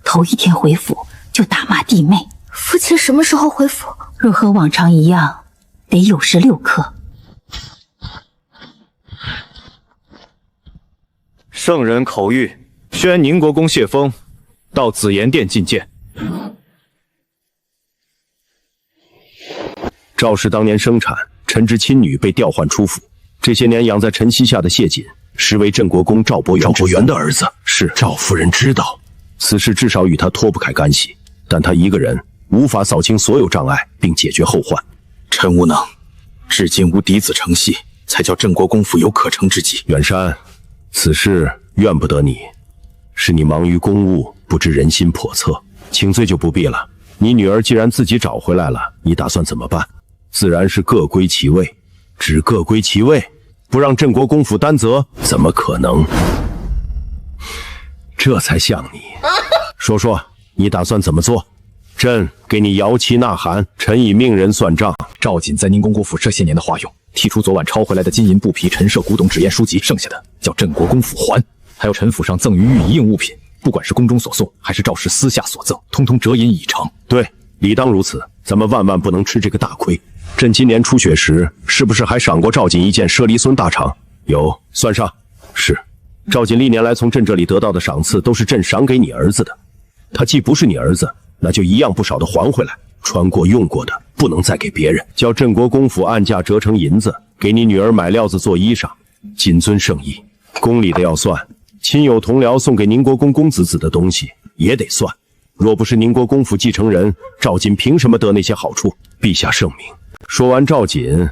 头一天回府就打骂弟妹。父亲什么时候回府？若和往常一样，得酉时6刻。圣人口谕，宣宁国公谢峰到紫妍殿觐见。赵氏当年生产，臣之亲女被调换出府，这些年养在晨曦下的谢瑾，实为镇国公赵伯元的儿子。是赵夫人知道此事，至少与他脱不开干系，但他一个人无法扫清所有障碍，并解决后患。臣无能，至今无嫡子承系，才叫镇国公府有可乘之机。远山，此事怨不得你，是你忙于公务，不知人心叵测，请罪就不必了。你女儿既然自己找回来了，你打算怎么办？自然是各归其位，只各归其位，不让镇国公府担责，怎么可能？这才像你。说说你打算怎么做？朕给你摇旗呐喊，臣已命人算账。赵瑾在宁公国府这些年的花用，剔除昨晚抄回来的金银布匹、陈设古董纸砚书籍，剩下的叫镇国公府还。还有陈府上赠予御一应物品，不管是宫中所送，还是赵氏私下所赠，通通折银已成。对，理当如此，咱们万万不能吃这个大亏。朕今年出血时，是不是还赏过赵瑾一件舍离孙大氅？有，算上。是，赵瑾历年来从朕这里得到的赏赐，都是朕赏给你儿子的。他既不是你儿子，那就一样不少的还回来。穿过用过的，不能再给别人。叫镇国公府按价折成银子，给你女儿买料子做衣裳，谨遵圣意。宫里的要算，亲友同僚送给宁国公公子子的东西也得算。若不是宁国公府继承人，赵瑾凭什么得那些好处？陛下圣明。说完赵瑾，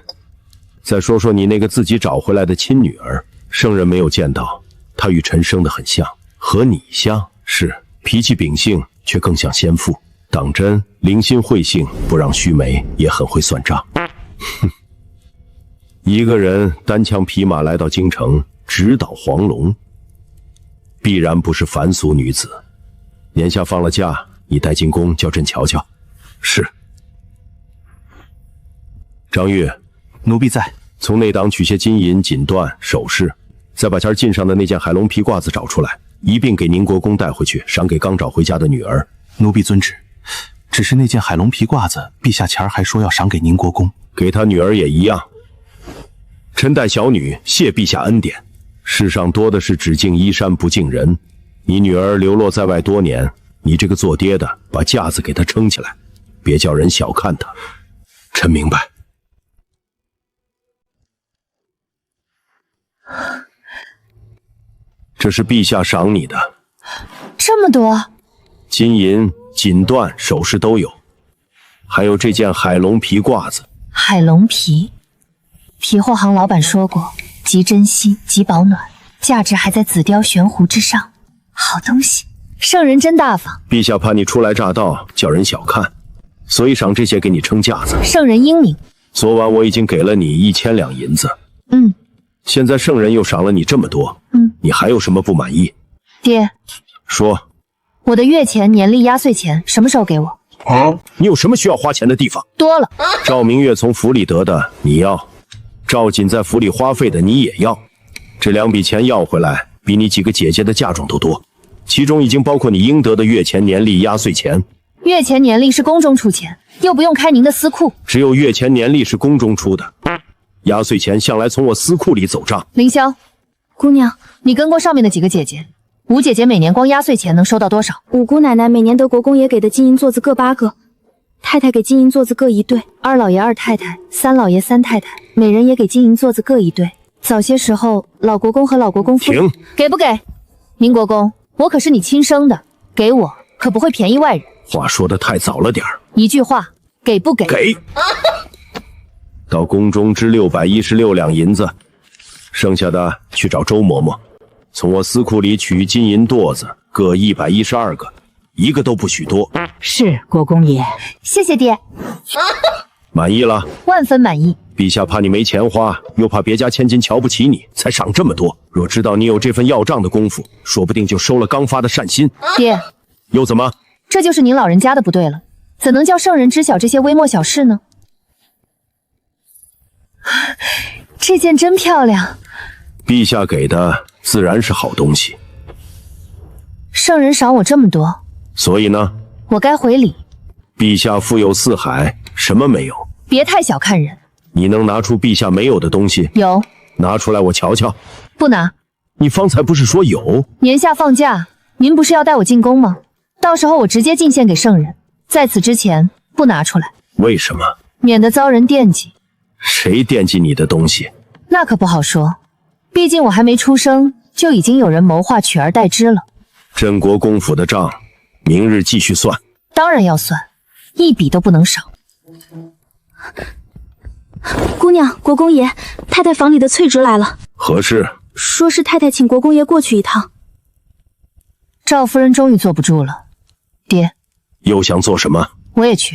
再说说你那个自己找回来的亲女儿。圣人没有见到，她与臣生得很像，和你像，是脾气秉性，却更像先父。党真，灵心慧性，不让须眉，也很会算账。哼，一个人单枪匹马来到京城，直捣黄龙，必然不是凡俗女子。年下放了假，你带进宫，叫朕瞧瞧。是。张玉，奴婢在。从内档取些金银、锦缎、首饰，再把前进上的那件海龙皮褂子找出来，一并给宁国公带回去，赏给刚找回家的女儿。奴婢遵旨。只是那件海龙皮褂子，陛下前儿还说要赏给宁国公，给他女儿也一样。臣待小女谢陛下恩典。世上多的是只敬衣衫不敬人。你女儿流落在外多年，你这个做爹的把架子给她撑起来，别叫人小看她。臣明白。这是陛下赏你的，这么多，金银、锦缎、首饰都有，还有这件海龙皮褂子。海龙皮，皮货行老板说过，极珍稀，极保暖，价值还在紫貂悬壶之上。好东西，圣人真大方。陛下怕你初来乍到，叫人小看，所以赏这些给你撑架子。圣人英明。昨晚我已经给了你1000两银子。现在圣人又赏了你这么多，你还有什么不满意？爹，说。我的月钱、年历、压岁钱什么时候给我？你有什么需要花钱的地方？多了。赵明月从府里得的你要，赵瑾在府里花费的你也要，这2笔钱要回来，比你几个姐姐的嫁妆都多，其中已经包括你应得的月钱、年历、压岁钱。月钱、年历是宫中出钱，又不用开您的私库。只有月钱、年历是宫中出的，压岁钱向来从我私库里走账。凌霄，姑娘，你跟过上面的几个姐姐。五姐姐每年光压岁钱能收到多少？五姑奶奶每年得国公爷给的金银座子各8个，太太给金银座子各1对，二老爷、二太太、三老爷、三太太每人也给金银座子各1对。早些时候，老国公和老国公夫人给不给？宁国公，我可是你亲生的，给我可不会便宜外人。话说的太早了点儿。一句话，给不给？给。到宫中支616两银子，剩下的去找周嬷嬷。从我私库里取金银垛子，各112个，一个都不许多。是国公爷。谢谢爹。满意了？万分满意。陛下怕你没钱花，又怕别家千金瞧不起你，才赏这么多。若知道你有这份要账的功夫，说不定就收了刚发的善心。爹，又怎么？这就是您老人家的不对了，怎能叫圣人知晓这些微末小事呢？这件真漂亮，陛下给的自然是好东西。圣人赏我这么多，所以呢？我该回礼。陛下富有四海，什么没有？别太小看人。你能拿出陛下没有的东西？有。拿出来我瞧瞧。不拿。你方才不是说有？年下放假，您不是要带我进宫吗？到时候我直接进献给圣人，在此之前不拿出来。为什么？免得遭人惦记。谁惦记你的东西？那可不好说，毕竟我还没出生，就已经有人谋划取而代之了。镇国公府的账，明日继续算。当然要算，一笔都不能少。姑娘，国公爷，太太房里的翠竹来了。何事？说是太太请国公爷过去一趟。赵夫人终于坐不住了，爹，又想做什么？我也去。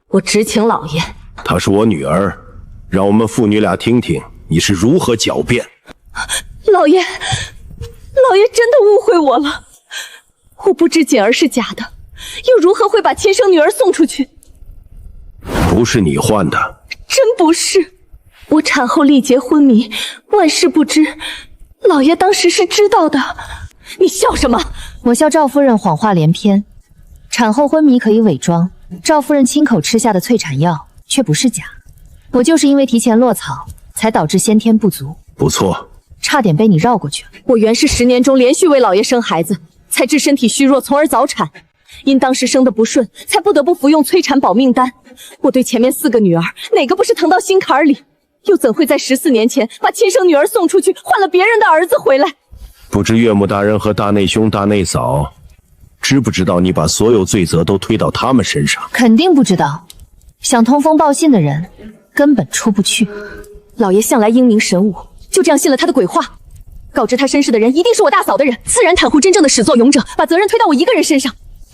我直请老爷。她是我女儿，让我们父女俩听听你是如何狡辩。老爷，老爷真的误会我了，我不知锦儿是假的，又如何会把亲生女儿送出去？不是你换的。真不是，我产后力竭昏迷，万事不知，老爷当时是知道的。你笑什么？我笑赵夫人谎话连篇，产后昏迷可以伪装，赵夫人亲口吃下的催产药却不是假。我就是因为提前落草，才导致先天不足。不错，差点被你绕过去了。我原是10年中连续为老爷生孩子，才致身体虚弱，从而早产。因当时生得不顺，才不得不服用催产保命丹。我对前面4个女儿，哪个不是疼到心坎里？又怎会在14年前把亲生女儿送出去，换了别人的儿子回来？不知岳母大人和大内兄、大内嫂知不知道你把所有罪责都推到他们身上？肯定不知道。想通风报信的人根本出不去。老爷向来英明神武，就这样信了他的鬼话。告知他身世的人一定是我大嫂的人，自然袒护真正的始作俑者，把责任推到我一个人身上。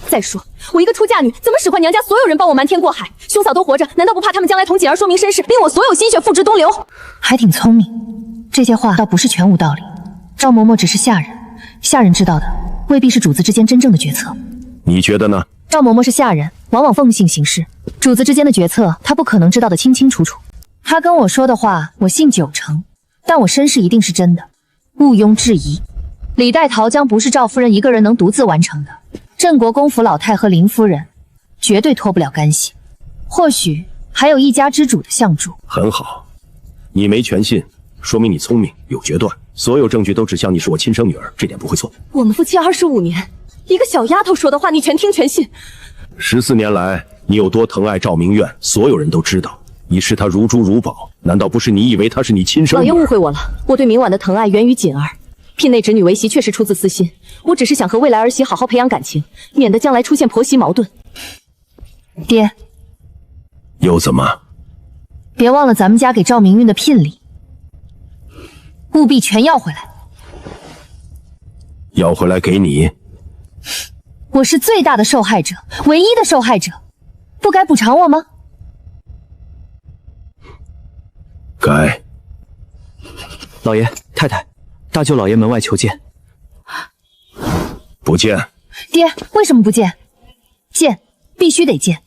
再说，我一个出嫁女，怎么使唤娘家所有人帮我瞒天过海？兄嫂都活着，难道不怕他们将来同锦儿说明身世，令我所有心血付之东流？还挺聪明，这些话倒不是全无道理。赵嬷嬷只是下人，下人知道的未必是主子之间真正的决策。你觉得呢？赵嬷嬷是下人，往往奉性行事，主子之间的决策，她不可能知道的清清楚楚。她跟我说的话，我信90%，但我身世一定是真的，毋庸置疑。李代桃将不是赵夫人一个人能独自完成的。镇国公府老太和林夫人绝对脱不了干系，或许还有一家之主的相助。很好，你没全信，说明你聪明有决断，所有证据都指向你是我亲生女儿，这点不会错。我们夫妻25年，一个小丫头说的话你全听全信。14年来你有多疼爱赵明苑，所有人都知道，你视她如珠如宝，难道不是你以为她是你亲生女儿？老爷误会我了，我对明婉的疼爱源于锦儿。聘内侄女为媳确实出自私心，我只是想和未来儿媳好好培养感情，免得将来出现婆媳矛盾。爹，又怎么？别忘了咱们家给赵明韵的聘礼，务必全要回来。要回来给你？我是最大的受害者，唯一的受害者，不该补偿我吗？该。老爷、太太，大舅老爷门外求见。不见。爹，为什么不见？见，必须得见，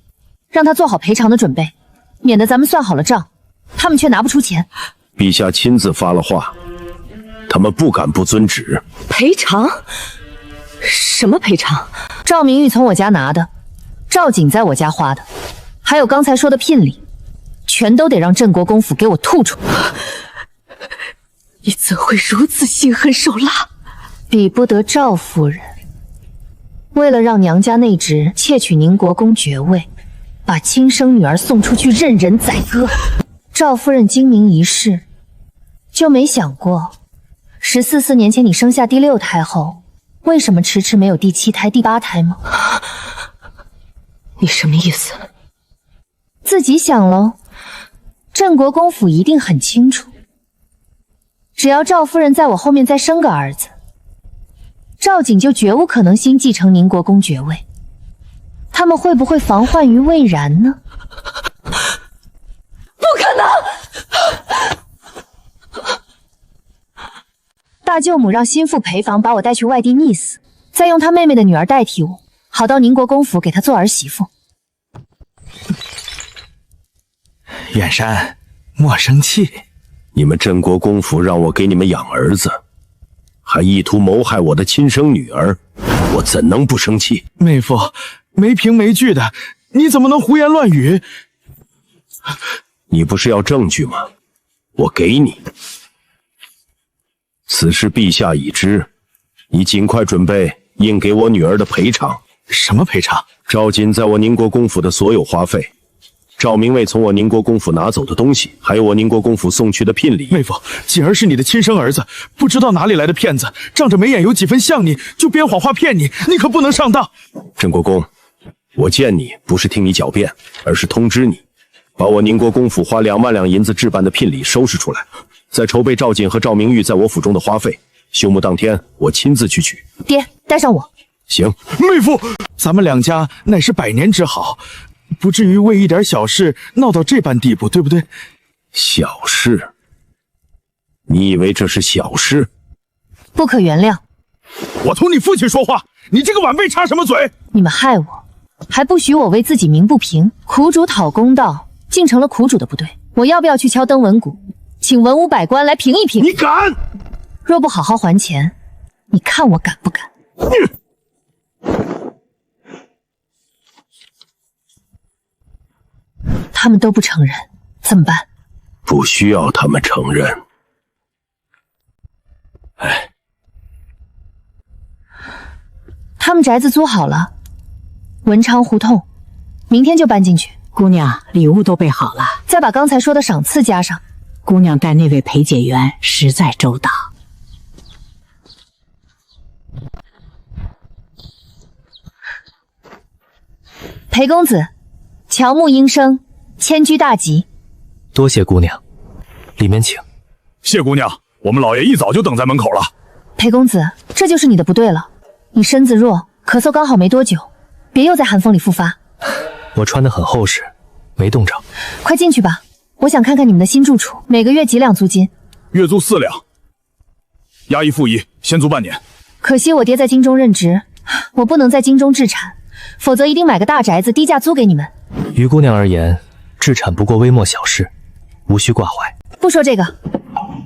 让他做好赔偿的准备，免得咱们算好了账，他们却拿不出钱。陛下亲自发了话，他们不敢不遵旨。赔偿？什么赔偿？赵明玉从我家拿的，赵景在我家花的，还有刚才说的聘礼，全都得让镇国公府给我吐出。你怎会如此心狠手辣？比不得赵夫人。为了让娘家内侄窃取宁国公爵位，把亲生女儿送出去任人宰割。赵夫人精明一世，就没想过14年前你生下第6胎后，为什么迟迟没有第7胎、第8胎吗？你什么意思？自己想喽。镇国公府一定很清楚，只要赵夫人在我后面再生个儿子，赵景就绝无可能新继承宁国公爵位。他他们会不会防患于未然呢？不可能！大舅母让心腹陪房把我带去外地溺死，再用他妹妹的女儿代替我，好到宁国公府给他做儿媳妇。远山，莫生气。你们镇国公府让我给你们养儿子，还意图谋害我的亲生女儿，我怎能不生气？妹夫，没凭没据的，你怎么能胡言乱语？你不是要证据吗？我给你。此事陛下已知，你尽快准备应给我女儿的赔偿。什么赔偿？赵锦在我宁国公府的所有花费，赵明卫从我宁国公府拿走的东西，还有我宁国公府送去的聘礼。妹夫，锦儿是你的亲生儿子，不知道哪里来的骗子，仗着眉眼有几分像你，就编谎话骗你，你可不能上当。镇国公，我见你不是听你狡辩，而是通知你，把我宁国公府花2万两银子置办的聘礼收拾出来，再筹备赵锦和赵明玉在我府中的花费。休沐当天，我亲自去取。爹，带上我。行。妹夫，咱们两家乃是百年之好，不至于为一点小事闹到这般地步，对不对？小事？你以为这是小事？不可原谅。我同你父亲说话，你这个晚辈插什么嘴？你们害我，还不许我为自己鸣不平。苦主讨公道，竟成了苦主的不对。我要不要去敲登文鼓，请文武百官来评一评？你敢？若不好好还钱，你看我敢不敢？他们都不承认，怎么办？不需要他们承认。他们宅子租好了，文昌胡同，明天就搬进去。姑娘，礼物都备好了，再把刚才说的赏赐加上。姑娘待那位裴解元实在周到。裴公子，乔木应声，迁居大吉。多谢姑娘，里面请。谢姑娘，我们老爷一早就等在门口了。裴公子，这就是你的不对了。你身子弱，咳嗽刚好没多久，别又在寒风里复发。我穿得很厚实，没冻着。快进去吧，我想看看你们的新住处。每个月几两租金？月租4两，押一付一，先租半年。可惜我爹在京中任职，我不能在京中置产，否则一定买个大宅子低价租给你们。于姑娘而言，置产不过微末小事，无需挂怀。不说这个，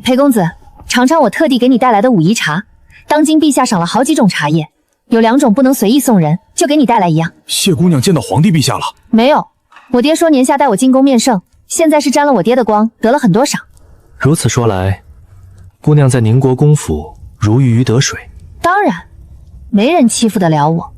裴公子，尝尝我特地给你带来的武夷茶。当今陛下赏了好几种茶叶，有2种不能随意送人，就给你带来一样。谢姑娘见到皇帝陛下了？没有，我爹说年下带我进宫面圣，现在是沾了我爹的光，得了很多赏。如此说来，姑娘在宁国公府如鱼得水。当然，没人欺负得了我。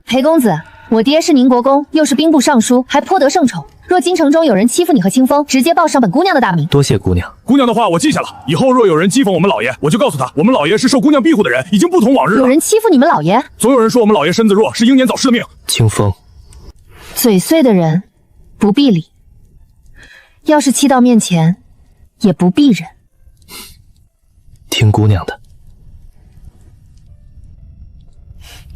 裴公子，我爹是宁国公，又是兵部尚书，还颇得圣宠。若京城中有人欺负你和清风，直接报上本姑娘的大名。多谢姑娘。姑娘的话我记下了，以后若有人讥讽我们老爷，我就告诉他，我们老爷是受姑娘庇护的人，已经不同往日了。有人欺负你们老爷？总有人说我们老爷身子弱，是英年早逝的命。清风，嘴碎的人不必理，要是气到面前，也不必忍。听姑娘的。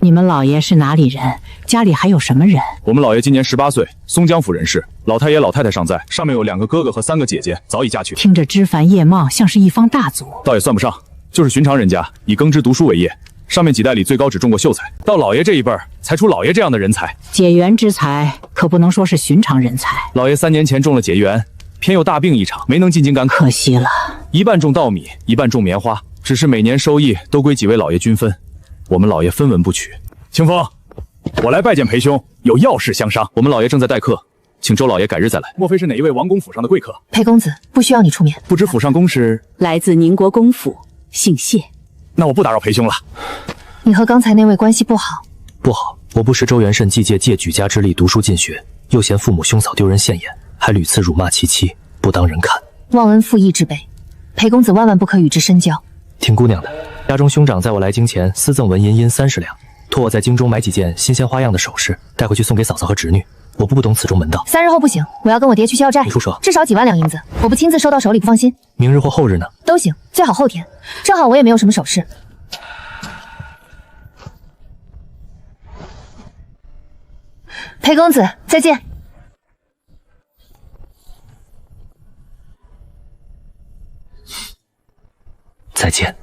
你们老爷是哪里人？家里还有什么人？我们老爷今年18岁，松江府人士，老太爷老太太尚在，上面有2个哥哥和3个姐姐，早已嫁去。听着枝繁叶茂，像是一方大族。倒也算不上，就是寻常人家，以耕织读书为业。上面几代里最高只中过秀才，到老爷这一辈儿才出老爷这样的人才。解元之才可不能说是寻常人才。老爷3年前中了解元，偏又大病一场，没能进京赶考，可惜了。一半种稻米，一半种棉花，只是每年收益都归几位老爷均分，我们老爷分文不取。清风，我来拜见裴兄，有要事相商。我们老爷正在待客，请周老爷改日再来。莫非是哪一位王公府上的贵客？裴公子，不需要你出面。不知府上公是来自宁国公府，姓谢。那我不打扰裴兄了。你和刚才那位关系不好？不好，我不识周元慎既借举家之力读书进学，又嫌父母兄嫂丢人现眼，还屡次辱骂其妻，不当人看。忘恩负义之辈，裴公子万万不可与之深交。听姑娘的，家中兄长在我来京前私赠纹银30两，托我在京中买几件新鲜花样的首饰，带回去送给嫂嫂和侄女。我不懂此中门道。3日后不行，我要跟我爹去要债。你说说，至少几万两银子，我不亲自收到手里不放心。明日或后日呢？都行，最好后天，正好我也没有什么首饰。裴公子，再见。再见。